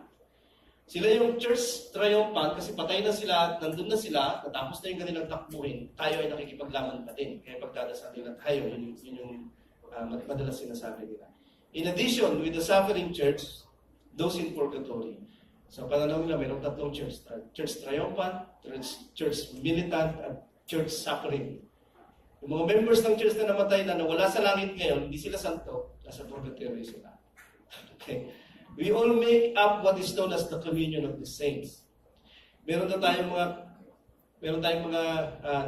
Sila yung church triumphant kasi patay na sila, nandun na sila, natapos na yung kanilang takbuhin, tayo ay nakikipaglaban pa din. Kaya pagdadasal nila tayo, yun yung madalas sinasabi nila. In addition, with the suffering church, those in purgatory. So pananaw nila, mayroong tatlong church. Church triumphant, church militant, at church suffering. Yung mga members ng church na namatay na wala sa langit ngayon, hindi sila santo, nasa purgatory sila. Okay. We all make up what is known as the communion of the saints. Meron tayong mga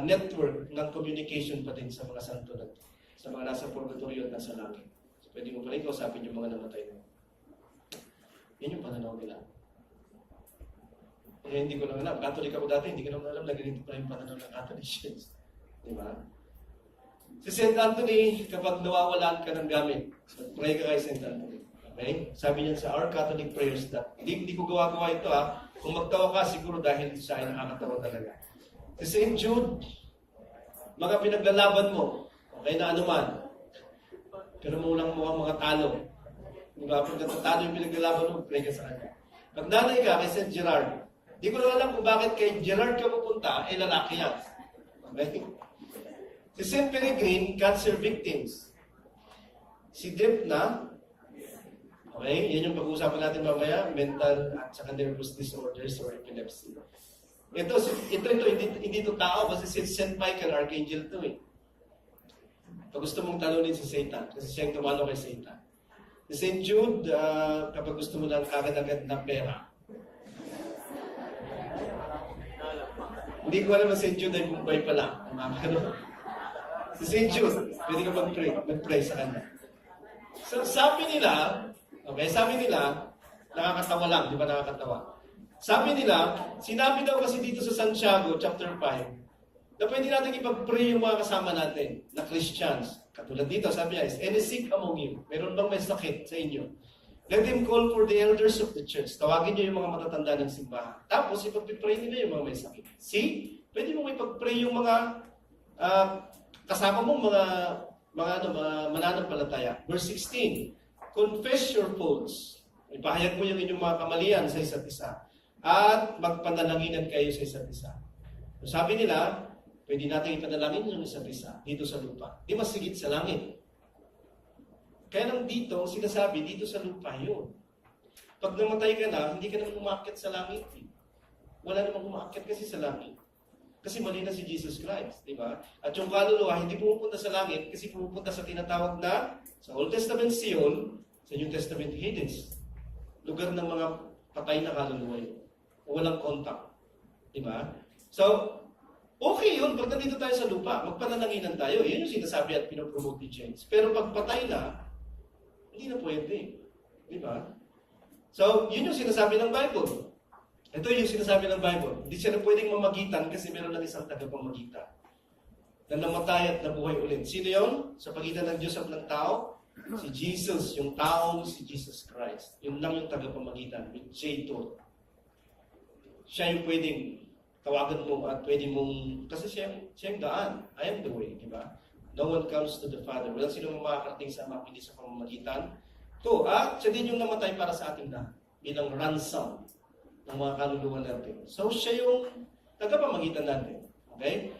network ng communication pa din sa mga santo na sa mga nasa purgatorio at nasa langit. So, pwede mo pa rin kausapin yung mga namatay na. Yan yung pananaw nila. Eh, hindi ko lang alam. Catholic ako dati, hindi ko naman alam na ganito pa yung pananaw ng Catholicians. Di ba? Si St. Anthony, kapag nawawalan ka ng gamit, so pray ka kay St. Anthony. Okay? Sabi niya sa Our Catholic Prayers that, hindi ko gawa-gawa ito ha. Kung magtawa ka, siguro dahil sa akin nakakatawa talaga. Si St. Jude, mga pinaglalaban mo, okay na anuman, pero mulang mo ang mga talo. Diba? Pag natatalo yung pinaglalaban mo, pray ka sa kanya. Pag nanay ka kay St. Gerard, di ko lang alam kung bakit kay Gerard ka pupunta, ay lalaki yan. Okay? Si St. Peregrine, cancer victims. Si Dipna, okay, yan yung pag-uusapan natin mamaya, mental at saka nervous disorders or epilepsy. Ito, hindi ito tao kasi si St. Michael, Archangel to eh. Pag gusto mong talunin si Satan, kasi siya yung tumalo kay Satan. Si St. Jude, kapag gusto mo lang agad-agad ng pera. Hindi ko alam na St. Jude ay Mumbai pala. Si St. Jude, pwede ka mag-pray sa kanya. So, sabi nila, nakakatawa lang, di ba nakakatawa? Sabi nila, sinabi daw kasi dito sa Santiago, chapter 5, na pwede natin ipag-pray yung mga kasama natin, na Christians. Katulad dito, sabi niya, is any sick among you? Meron bang may sakit sa inyo? Let him call for the elders of the church. Tawagin niyo yung mga matatanda ng simbahan. Tapos, ipag-pray nila yung mga may sakit. See? Pwede mong ipag-pray yung mga kasama mong mga mananampalataya. Verse 16, confess your faults. Ipahayag mo yung inyong mga kamalian sa isa't isa. At magpanalaginan kayo sa isa't isa. So sabi nila, pwede natin ipanalangin yung isa't isa dito sa lupa. Di mas sigit sa langit. Kaya nang dito, sinasabi, dito sa lupa yun. Pag namatay ka na, hindi ka naman umakyat sa langit. Wala namang umakyat kasi sa langit. Kasi mali na si Jesus Christ, di ba? At yung kaluluwa, hindi pumupunta sa langit kasi pumupunta sa tinatawag na sa Old Testament Sion, sa New Testament Hades. Lugar ng mga patay na kaluluwa yun. O walang contact. Di ba? So, okay yun. Pag nandito tayo sa lupa, magpanananginan tayo. Yun yung sinasabi at pinopromote ni James. Pero pag patay na, hindi na pwede. Di ba? So, yun yung sinasabi ng Bible. Ito yung sinasabi ng Bible. Hindi siya na pwedeng mamagitan kasi meron lang isang tagapamagitan na namatay at nabuhay ulit. Sino yun? Sa pagitan ng Diyos at ng tao? Si Jesus, yung taong si Jesus Christ. Yun lang yung tagapamagitan. With J2. Siya yung pwedeng tawagan mo at pwede mong, kasi siya yung daan. I am the way, di ba? No one comes to the Father. Walang sino makakarating sa mga hindi sa pamamagitan. At siya din yung namatay para sa ating lahat. Bilang ransom ng mga kaluluwa natin. So, siya yung tagapamagitan natin. Okay?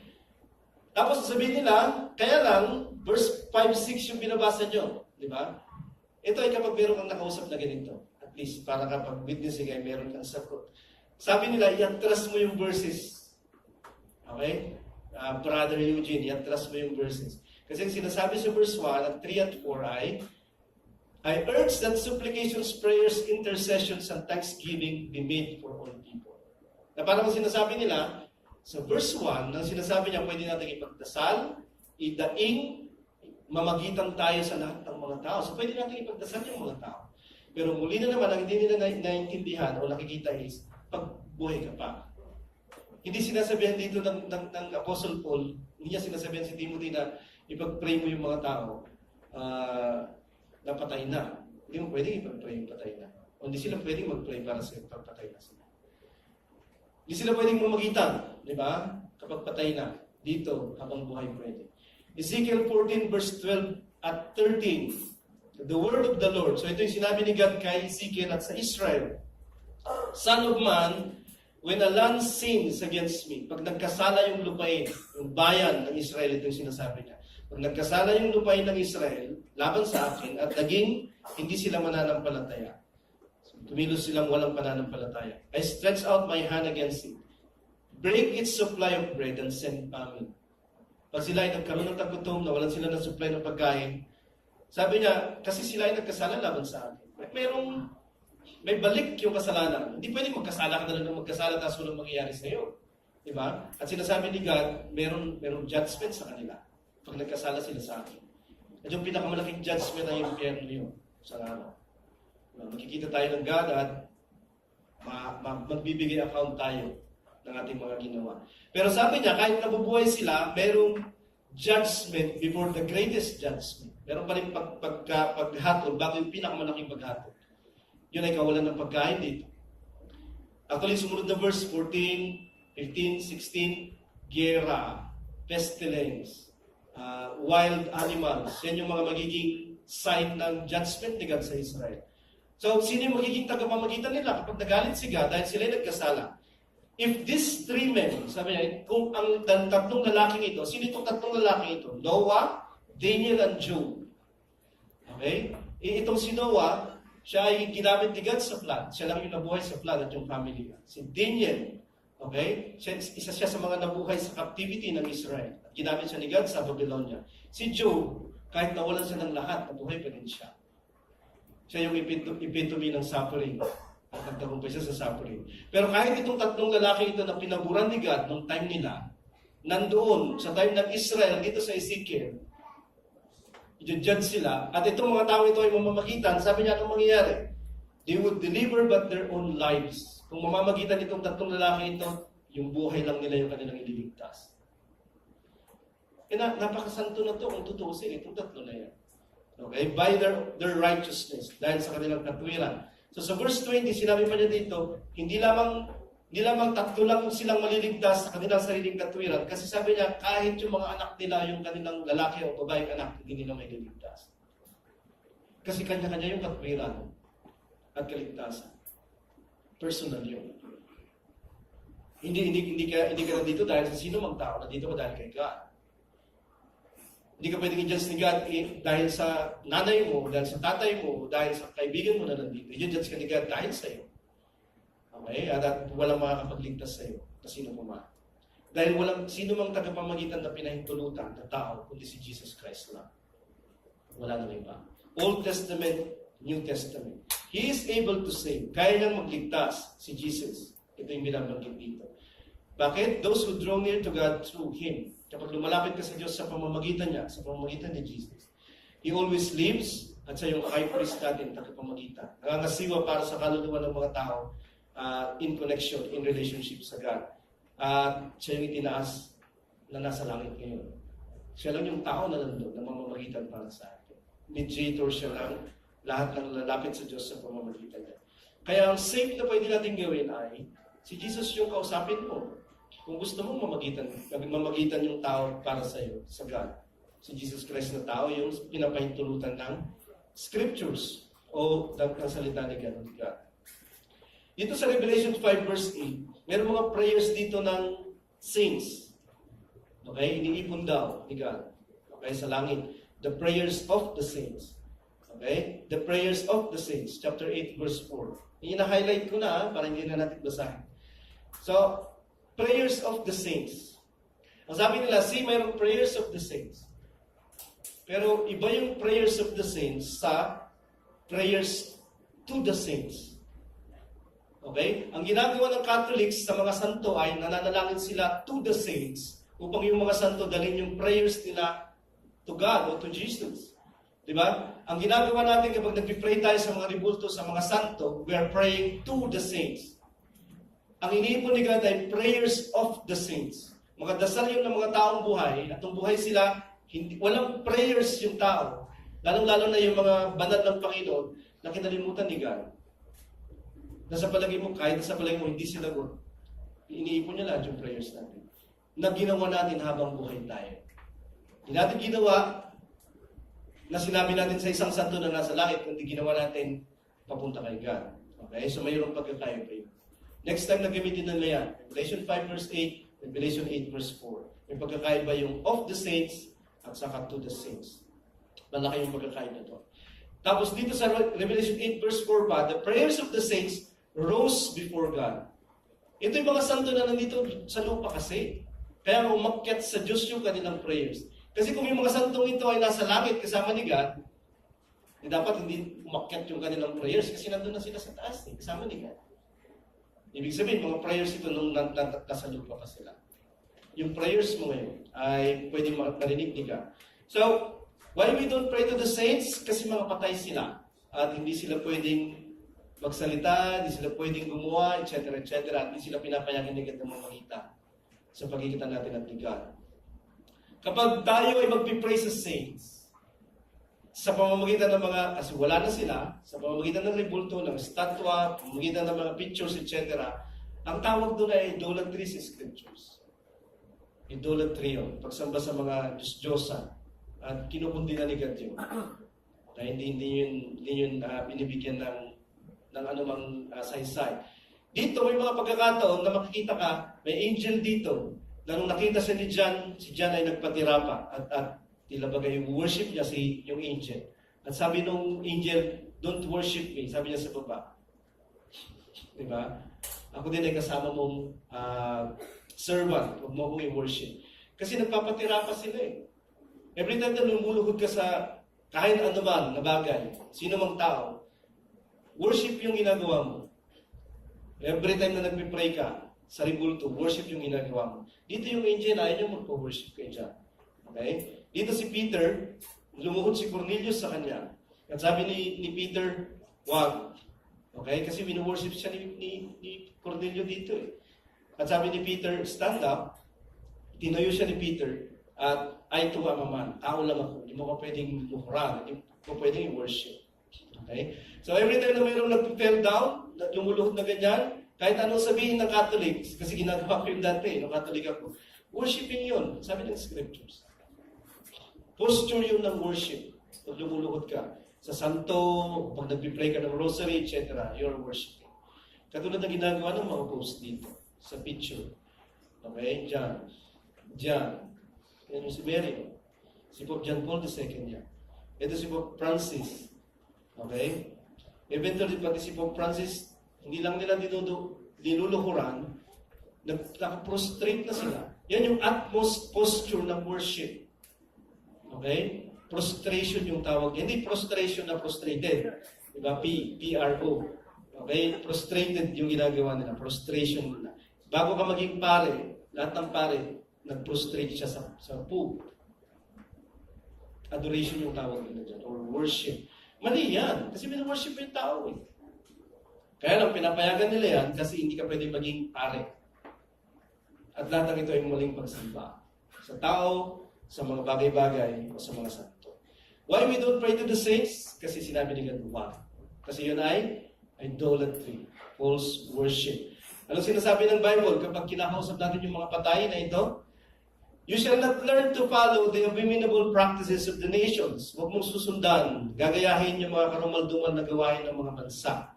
Tapos, sasabihin nila, kaya lang, verse 5-6 yung binabasa nyo. Di ba? Ito ay kapag meron kang nakausap na ganito. At least, para kapag witnessing ay meron kang sagot. Sabi nila, i-trust mo yung verses. Okay? Brother Eugene, i-trust mo yung verses. Kasi sinasabi sa verse 1 at 3 at 4 ay, I urge that supplications, prayers, intercessions, and thanksgiving be made for all people. Na parang sinasabi nila, sa verse 1, nang sinasabi niya, pwede natin ipagdasal, idaing, mamagitan tayo sa lahat ng mga tao. So pwede natin ipagdasal yung mga tao. Pero muli na naman, ang hindi nila naiintindihan o nakikita is, pagbuhay ka pa. Hindi sinasabihan dito ng Apostle Paul, hindi niya sinasabihan si Timothy na ipag-pray mo yung mga tao, na patay na. Hindi mo pwedeng ipag-pray yung patay na. O hindi sila pwedeng mag-pray para sa pagpatay na sila. Hindi sila pwedeng mamagitan, di ba? Kapag patay na, dito, habang buhay pwede. Ezekiel 14 verse 12 at 13. The word of the Lord. So ito yung sinabi ni God kay Ezekiel at sa Israel. Son of man, when a land sins against me, pag nagkasala yung lupain, yung bayan ng Israel, ito yung sinasabi niya. Pag nagkasala yung lupain ng Israel, laban sa akin, at naging hindi sila mananampalataya. So, tumilos silang walang pananampalataya. I stretch out my hand against it. Break its supply of bread and send famine. Pag sila ay nagkaroon ng tagutom, nawalan sila ng supply ng pagkain, sabi niya, kasi sila ay nagkasala laban sa akin. May balik yung kasalanan. Hindi pwedeng magkasala ka na lang magkasala tapos walang mangyayari sa iyo. Diba? At sinasabi ni God, merong judgment sa kanila pag nagkasala sila sa akin. At yung pinakamalaking judgment ay yung impyerno yun sa araw. Makikita tayo ng God at magbibigay account tayo ng ating mga ginawa. Pero sabi niya, kahit nabubuhay sila, merong judgment before the greatest judgment. Meron pa rin paghatol bago yung pinakamalaking paghatol. Yun ay kawalan ng pagkain dito. Actually, sumunod na verse 14, 15, 16, gera, pestilence, wild animals. Yan yung mga magiging sign ng judgment ni God sa Israel. So, sino yung magiging tagapamagitan nila kapag nagalit si God dahil sila nagkasala? If these three men, sabi niya, kung ang tatlong lalaking ito, sino itong tatlong lalaking ito? Noah, Daniel, and Job. Okay? Itong si Noah, siya ay ginamit ni God sa flood. Siya lang yung nabuhay sa flood at yung family niya. Si Daniel, okay? Isa siya sa mga nabuhay sa captivity ng Israel. At ginamit siya ni God sa Babylonia. Si Job, kahit nawalan siya ng lahat, nabuhay pa din siya. Siya yung epitome ng suffering. At nagtagumpay siya sa suffering. Pero kahit itong tatlong lalaki ito na pinaguran ni God nung time nila, nandoon sa time ng Israel, dito sa Ezekiel, i-judge sila, at itong mga tao ito ay mamamagitan, sabi niya anong mangyayari? They would deliver but their own lives. Kung mamamagitan itong tatlong lalaki ito, yung buhay lang nila yung kanilang ililigtas. Napakasanto na ito kung tutusin itong tatlo na yan. Okay? By their righteousness, dahil sa kanilang katwiran. So sa verse 20, sinabi pa niya dito, hindi lamang tatlo lang silang maliligtas sa kanilang sariling katwiran. Kasi sabi niya, kahit yung mga anak nila, yung kanilang lalaki o babaeng anak, hindi nila may liligtas. Kasi kanya-kanya yung katwiran at kaligtasan. Personal yun. Hindi ka nandito dahil sa sino mang tao, nandito ka dahil kay God. Hindi ka pwedeng i-judge ni God dahil sa nanay mo, dahil sa tatay mo, dahil sa kaibigan mo na nandito. I-judge ka ni God dahil sa iyo. Okay? At walang makakapagligtas sa iyo na sino pa man. Dahil walang sino mang tagapamagitan na pinahintulutan na tao, kundi si Jesus Christ lang. Wala na iba. Old Testament, New Testament. He is able to save. Kaya niyang magligtas si Jesus. Ito yung binabanggit dito. Bakit? Those who draw near to God through Him. Kapag lumalapit ka sa Diyos sa pamamagitan niya, sa pamamagitan ni Jesus, He always lives at siya yung iPraise natin, tagapamagitan. Nangangasiwa para sa kaluluwa ng mga tao in connection, in relationship sa God. Siya yung itinaas na nasa langit ngayon. Siya lang yung tao na nandun, na mamamagitan para sa atin. Mediator siya lang, lahat ng lalapit sa Diyos sa pamamagitan niya. Kaya ang safe na pwede natin gawin ay, si Jesus yung kausapin mo. Kung gusto mong mamagitan yung tao para sa iyo, sa God. Si Jesus Christ na tao, yung pinapahintulutan ng scriptures o ng salita ni God. Dito sa Revelation 5 verse 8, meron mga prayers dito ng saints. Okay? Iniipon daw ni God. Okay? Sa langit. The prayers of the saints. Okay? The prayers of the saints. Chapter 8 verse 4. Ina-highlight ko na para hindi na natin basahin. So, prayers of the saints. Ang sabi nila, mayroong prayers of the saints. Pero iba yung prayers of the saints sa prayers to the saints. Okay? Ang ginagawa ng Catholics sa mga santo ay nananalangin sila to the saints upang yung mga santo dalhin yung prayers nila to God o to Jesus. Diba? Ang ginagawa natin kapag nag-pray tayo sa mga ribulto, sa mga santo, we are praying to the saints. Ang iniipon ni God ay prayers of the saints. Mga dasal yun ng mga taong buhay, at ang buhay sila, walang prayers yung tao. Lalong-lalo na yung mga banal ng Panginoon na kinalimutan ni God. Nasa palagi mo, kahit nasa palagi mo, hindi sinagot. Iniipon niya lahat yung prayers natin. Na ginawa natin habang buhay tayo. Hindi natin ginawa, na sinabi natin sa isang santo na nasa langit, kundi ginawa natin papunta kay God. Okay? So mayroong pagkakaiba yun. Next time na gamitin nila yan, Revelation 5 verse 8, Revelation 8 verse 4. May pagkakaiba yung of the saints at saka to the saints. Malaki yung pagkakaiba to. Tapos dito sa Revelation 8 verse 4 pa, the prayers of the saints rose before God. Ito yung mga santo na nandito sa lupa kasi. Kaya umakyat sa Diyos yung kanilang prayers. Kasi kung yung mga santong ito ay nasa langit kasama ni God, dapat hindi umakyat yung kanilang prayers kasi nandun na sila sa taas, kasama ni God. Ibig sabihin, mga prayers ito nung nasa lupa pa sila. Yung prayers mo ngayon ay pwedeng marinig ni God. So, why we don't pray to the saints? Kasi mga patay sila. At hindi sila pwedeng magsalita, hindi sila pwedeng gumawa, etc. At hindi sila pinapayagan ni God na mamangita sa pagitan natin at ni God. Kapag tayo ay magpipray sa saints, sa pamamagitan ng mga, kasi wala na sila, sa pamamagitan ng rebulto, ng statwa, pamamagitan ng mga pictures, etc., ang tawag doon ay idolatry sa scriptures. Idolatry yun. Pagsamba sa mga Diyos-Diyosa. At kinukundi na ni God yun. Na hindi yun binibigyan ng anumang saysay. Dito may mga pagkakataon na makikita ka, may angel dito, na nung nakita siya ni John, si John ay nagpatira pa. At tila bagay yung worship niya yung angel. At sabi nung angel, don't worship me. Sabi niya sa baba. Diba? Ako din ay kasama mong servant. Huwag mo akong i-worship. Kasi nagpapatira pa sila eh. Every time na lumuluhod ka sa kahit ano man na bagay, sino mang tao, worship yung ginagawa mo. Every time na nagpipray ka sa rebulto, worship yung ginagawa mo. Dito yung angel, ayaw niya magpo-worship kay John. Okay? Dito si Peter, lumuhod si Cornelius sa kanya. At sabi ni Peter, wag. Okay? Kasi wino-worship siya ni Cornelius dito eh. At sabi ni Peter, stand up. Tinayo siya ni Peter. At I too am a man. Tao lang ako. Hindi mo ka pwedeng luhuran. Hindi mo pwedeng i-worship. Okay? So every time na mayroong nag-fell down, lumuluhod na ganyan, kahit anong sabihin ng Catholics, kasi ginagawa ko yung dati, nung Catholic ako, worshiping yun. Sabi ng scriptures. Posture yun ng worship. Pag lumuluhod ka sa santo, pag nag-pray ka ng rosary, etc., you're worshiping. Katulad na ginagawa ng mga post dito, sa picture. Okay? Diyan. Yan yung si Mary. Si Pope John Paul II niya. Ito si Pope Francis. Okay? Eventually, pati si Pope Francis, hindi lang nila dinuluhuran, nag-prostrate na sila. Yan yung utmost posture ng worship. Okay? Prostration yung tawag. Hindi prostration na prostrated. Diba? P-R-O. Okay? Prostrated yung ginagawa nila. Prostration nila. Bago ka maging pare, lahat ng pare, nag-prostrate siya sa poop. Adoration yung tawag nila dyan. Or worship. Mali yan. Kasi worship yung tao eh. Kaya lang, pinapayagan nila yan kasi hindi ka pwede maging pare. At lahat ng ito ay maling pagsamba. Sa tao, sa mga bagay-bagay, o sa mga santo. Why we don't pray to the saints? Kasi sinabi ni God, why? Kasi yun ay idolatry, false worship. Anong sinasabi ng Bible? Kapag kinakausap natin yung mga patay na ito, you shall not learn to follow the abominable practices of the nations. Huwag mong susundan, gagayahin yung mga karumal-dumal na gawain ng mga bansa.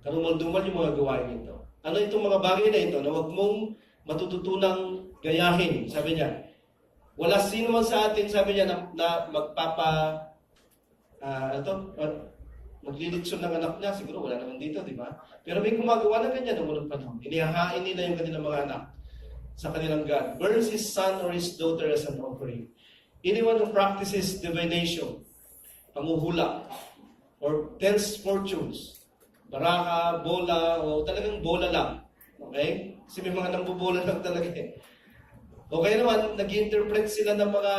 Karumal-dumal yung mga gawain ito. Ano itong mga bagay na ito na huwag mong matututunang gayahin? Sabi niya, wala sino man sa atin, sabi niya, na maglilitsyon ng anak niya, siguro wala naman dito, di ba? Pero may gumagawa na ganyan ng unang panahon. Inihahain nila yung kanilang mga anak sa kanilang God. Burns his son or his daughter as an offering. Anyone who practices divination, panguhula, or tells fortunes, baraka, bola, o talagang bola lang. Okay? Kasi may mga nambubola lang talaga eh. Okay naman, nag-interpret sila ng mga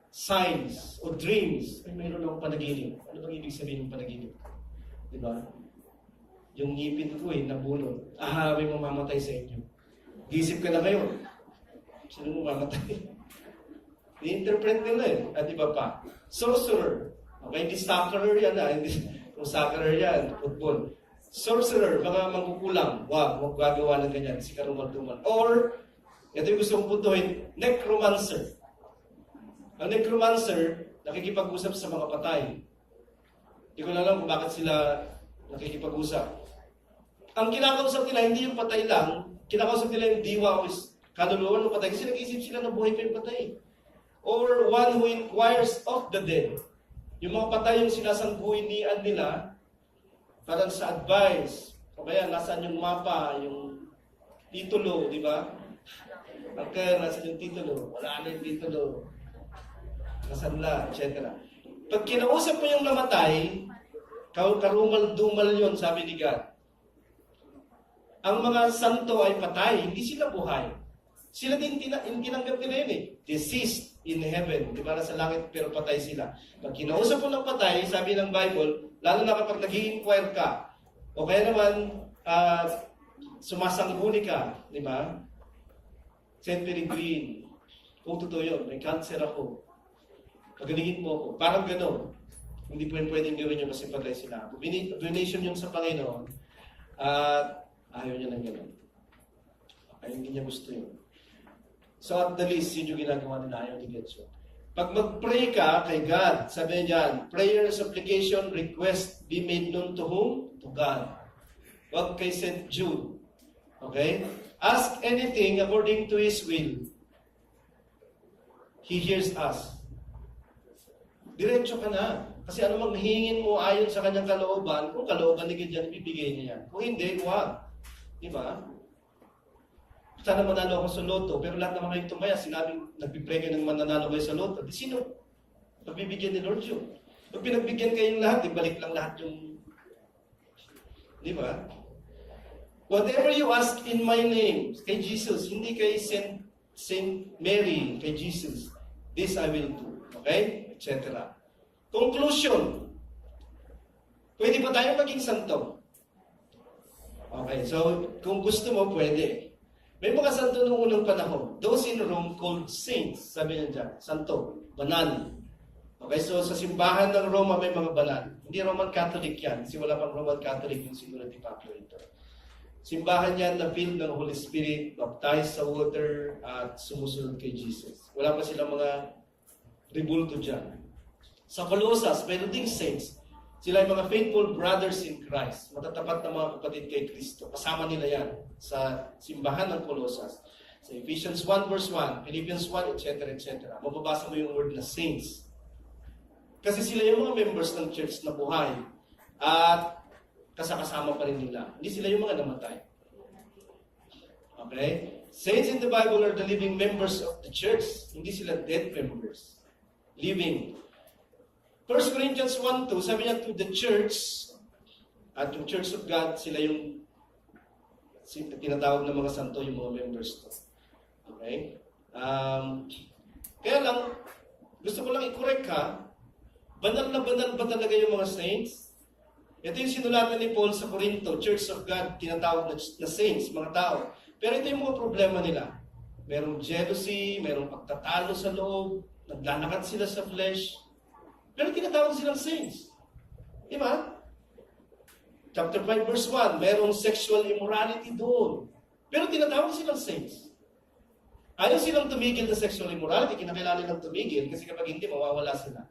signs o dreams. Ay, mayroon akong panaginip. Ano bang ibig sabihin ng panaginip? Diba? Yung ngipin ko nabunod. May mamamatay sa inyo. Gisip ka na kayo. Sino mamamatay? I-interpret nila At iba pa. Sorcerer. Okay, hindi soccer yan kung soccer yan, football. Sorcerer, mga mangkukulang. Wag gagawa ng ganyan. Si karumal-dumal. Or, ito yung gusto kong puntuhin, necromancer. Ang necromancer, nakikipag-usap sa mga patay. Hindi ko na alam kung bakit sila nakikipag-usap. Ang kinakausap nila, hindi yung patay lang, kinakausap nila yung diwa o kaluluwa ng patay kasi nag-iisip sila na buhay pa yung patay. Or one who inquires of the dead. Yung mga patay yung sinasangguinian nila parang sa advice. O kaya, nasaan yung mapa, yung titulo, di ba? Okay, nasaan yung titulo? Wala na yung titulo. Nasaan na, etc. Pag kinausap mo yung namatay, karumal-dumal yun, sabi ni God. Ang mga santo ay patay, hindi sila buhay. Sila din tinanggap nila yun eh. Deceased in heaven. Di ba sa langit pero patay sila. Pag kinausap mo ng patay, sabi ng Bible, lalo na kapag nag-i-inquire ka, o kaya naman sumasangguni ka, di ba? St. Peregrine, kung totoo yun, may cancer ako. Pagalingin mo ako. Parang gano'n. Hindi pwedeng gawin yun kasi patay sila. Donation yun sa Panginoon at ayaw niya ng gano'n. Ayaw hindi niya gusto yun. So at the least, yun yung ginagawa nila, ayaw ni Getso. Pag mag-pray ka kay God, sabi niya, prayer, supplication, request be made known to whom? To God. Huwag kay St. Jude. Okay? Ask anything according to His will. He hears us. Diretso ka na. Kasi ano mang hihingin mo ayon sa kanyang kalooban, kung kalooban ni God, ibibigay niya yan. Kung hindi, huwag. Di ba? Sana manalo ako sa loto, pero lahat naman kayo tumaya, sinabing nagpipray kayo ng mananalo kayo sa loto. Di sino? Pagbibigyan ni Lord yun. Pag pinagbigyan kayong lahat, ibalik lang lahat yung... Di ba? Whatever you ask in my name, kay Jesus, hindi kay Saint Mary, kay Jesus, this I will do. Okay? Etc. Conclusion. Pwede ba tayo maging santo? Okay, so kung gusto mo, pwede. May mga santo noong unang panahon. Those in Rome called saints. Sabi niya dyan, santo, banal. Okay, so sa simbahan ng Roma may mga banal. Hindi Roman Catholic yan. Kasi wala pang Roman Catholic yung sinulat ni Pablo ito. Simbahan yan na filled ng Holy Spirit, baptized sa water, at sumusunod kay Jesus. Wala pa silang mga ribulto dyan. Sa Colossus, mayroon ding saints. Sila ay mga faithful brothers in Christ. Matatapat na mga kapatid kay Kristo. Kasama nila yan sa simbahan ng Colossus. Sa Ephesians 1 verse 1, Philippians 1, etc. etc. Mababasa mo yung word na saints. Kasi sila yung mga members ng church na buhay. At kasama pa rin nila. Hindi sila yung mga namatay. Okay? Saints in the Bible are the living members of the church. Hindi sila dead members. Living. 1 Corinthians 1:2, sabi niya to the church, at yung church of God, sila yung tinatawag ng mga santo, yung mga members to. Okay? Kaya lang, gusto ko lang i-correct ka, banal na banal ba talaga yung mga saints? Ito yung sinulatan ni Paul sa Corinto, Church of God, tinatawag na saints, mga tao. Pero ito yung mga problema nila. Merong jealousy, merong pagtatalo sa loob, naglalakad sila sa flesh, pero tinatawag silang saints. Di ba? Chapter 5 verse 1, merong sexual immorality doon. Pero tinatawag silang saints. Ayaw silang tumigil na sexual immorality, kinakailangan nilang tumigil kasi kapag hindi, mawawala sila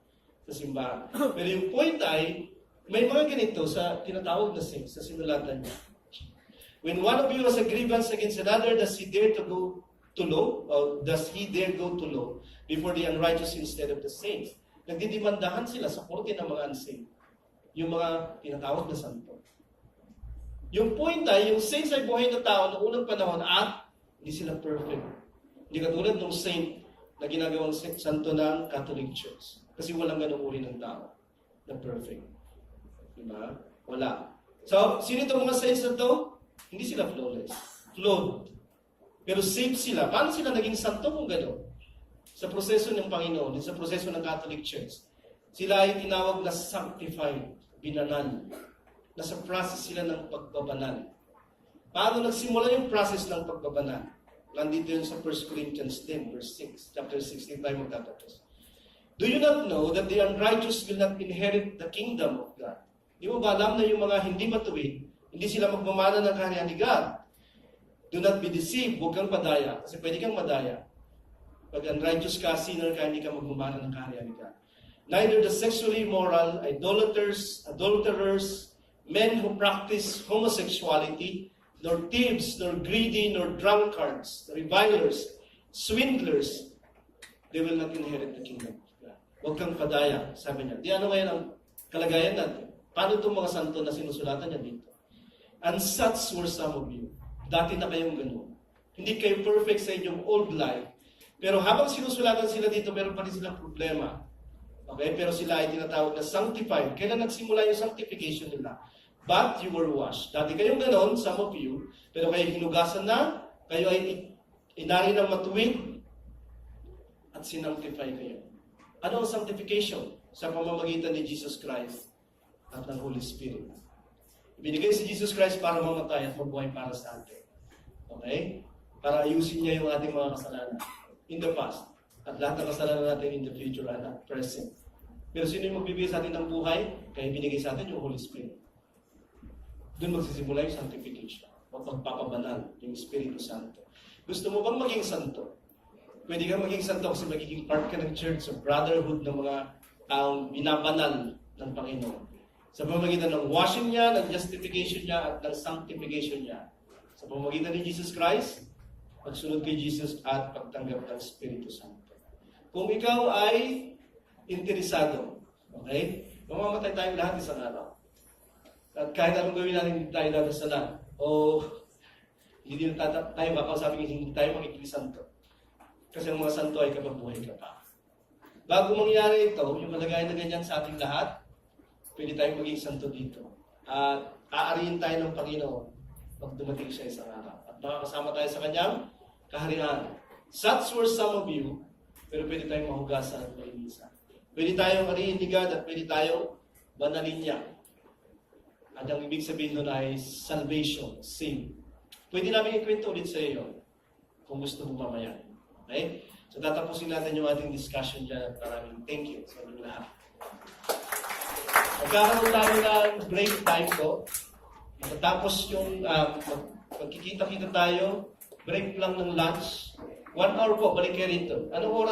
sa simbahan. Pero yung point ay, may mga ganito sa tinatawag na saints, sa sinulatan niya. When one of you has a grievance against another, does he dare to go to law? Or does he dare go to law before the unrighteous instead of the saints? Nagdidimandahan sila sa korte ng mga unsaved. Yung mga tinatawag na santo. Yung point ay, yung saints ay buhay na tao noong unang panahon at hindi sila perfect. Hindi katulad ng saint na ginagawang santo ng Catholic Church. Kasi walang ganung uri ng tao na perfect. Diba? Wala. So, sino itong mga saints na to? Hindi sila flawless. Flawed. Pero saved sila. Paano sila naging santo kung gano'n? Sa proseso ng Panginoon, sa proseso ng Catholic Church, sila ay tinawag na sanctified, binanal. Nasa process sila ng pagbabanal. Paano nagsimula yung process ng pagbabanal? Nandito yun sa 1 Corinthians 10, verse 6, chapter 16 tayo magtatapos. Do you not know that the unrighteous will not inherit the kingdom of God? Di mo ba alam na yung mga hindi matuwid, hindi sila magmamana ng kaharian ni God? Do not be deceived, huwag kang madaya, kasi pwede kang madaya. Pag unrighteous ka, sinner ka, hindi ka magmamana ng kaharian ni God. neither the sexually immoral, idolaters, adulterers, men who practice homosexuality, nor thieves, nor greedy, nor drunkards, revilers, swindlers, they will not inherit the kingdom of God. Huwag kang padaya, sabi niya. Di ano ngayon ang kalagayan natin? Paano itong mga santo na sinusulatan niya dito? And such were some of you. Dati na kayong ganun. Hindi kayo perfect sa inyong old life. Pero habang sinusulatan sila dito, meron pa rin silang problema. Okay? Pero sila ay tinatawag na sanctified. Kailan nagsimula yung sanctification nila? But you were washed. Dati kayong ganon, some of you, pero kayo hinugasan na, kayo ay inari ng matuwid, at sinanctify kayo. Ano ang sanctification? Sa pamamagitan ni Jesus Christ at ng Holy Spirit. Ibinigay si Jesus Christ para mamatay at mabuhay para sa atin. Okay? Para ayusin niya yung ating mga kasalanan in the past. At lahat ng kasalanan natin in the future and at present. Pero sino yung magbibigay sa atin ng buhay? Kaya binigay sa atin yung Holy Spirit. Doon magsisimula yung sanctification. O pagpapabanal, yung Espiritu Santo. Gusto mo bang maging santo? Pwede kang maging santo kasi magiging part ka ng church, of brotherhood ng mga taong binabanal ng Panginoon. Sa pamamagitan ng washing niya, ng justification niya, at ng sanctification niya. Sa pamamagitan ni Jesus Christ, pagsunod kay Jesus at pagtanggap ng Espiritu Santo. Kung ikaw ay interesado, okay? Mamamatay tayong lahat isang araw. At kahit anong gawin natin, hindi tayo dadasalan. O hindi tayo kakausapin, hindi tayo magiging santo. Kasi ang mga santo ay kapag buhay ka pa. Bago mangyari ito, yung kalagayan na ganyan sa ating lahat, pwede tayong maging santo dito. At aariin tayo ng Panginoon pag dumating siya isang araw. At makakasama tayo sa kanyang kaharian. Such were some of you, pero pwede tayong mahugasan at malinisan. Pwede tayong ariin ni God at pwede tayong banalin niya. At ang ibig sabihin nun ay salvation, save. Pwede namin ikwento ulit sa iyo kung gusto mo mamaya. Okay? So tatapusin natin yung ating discussion dyan at maraming thank you sa inyong lahat. Magkakaroon tayo ng break time ko. Matapos yung magkikita-kita tayo, break lang ng lunch. 1 hour po, balik kayo rito. Anong oras?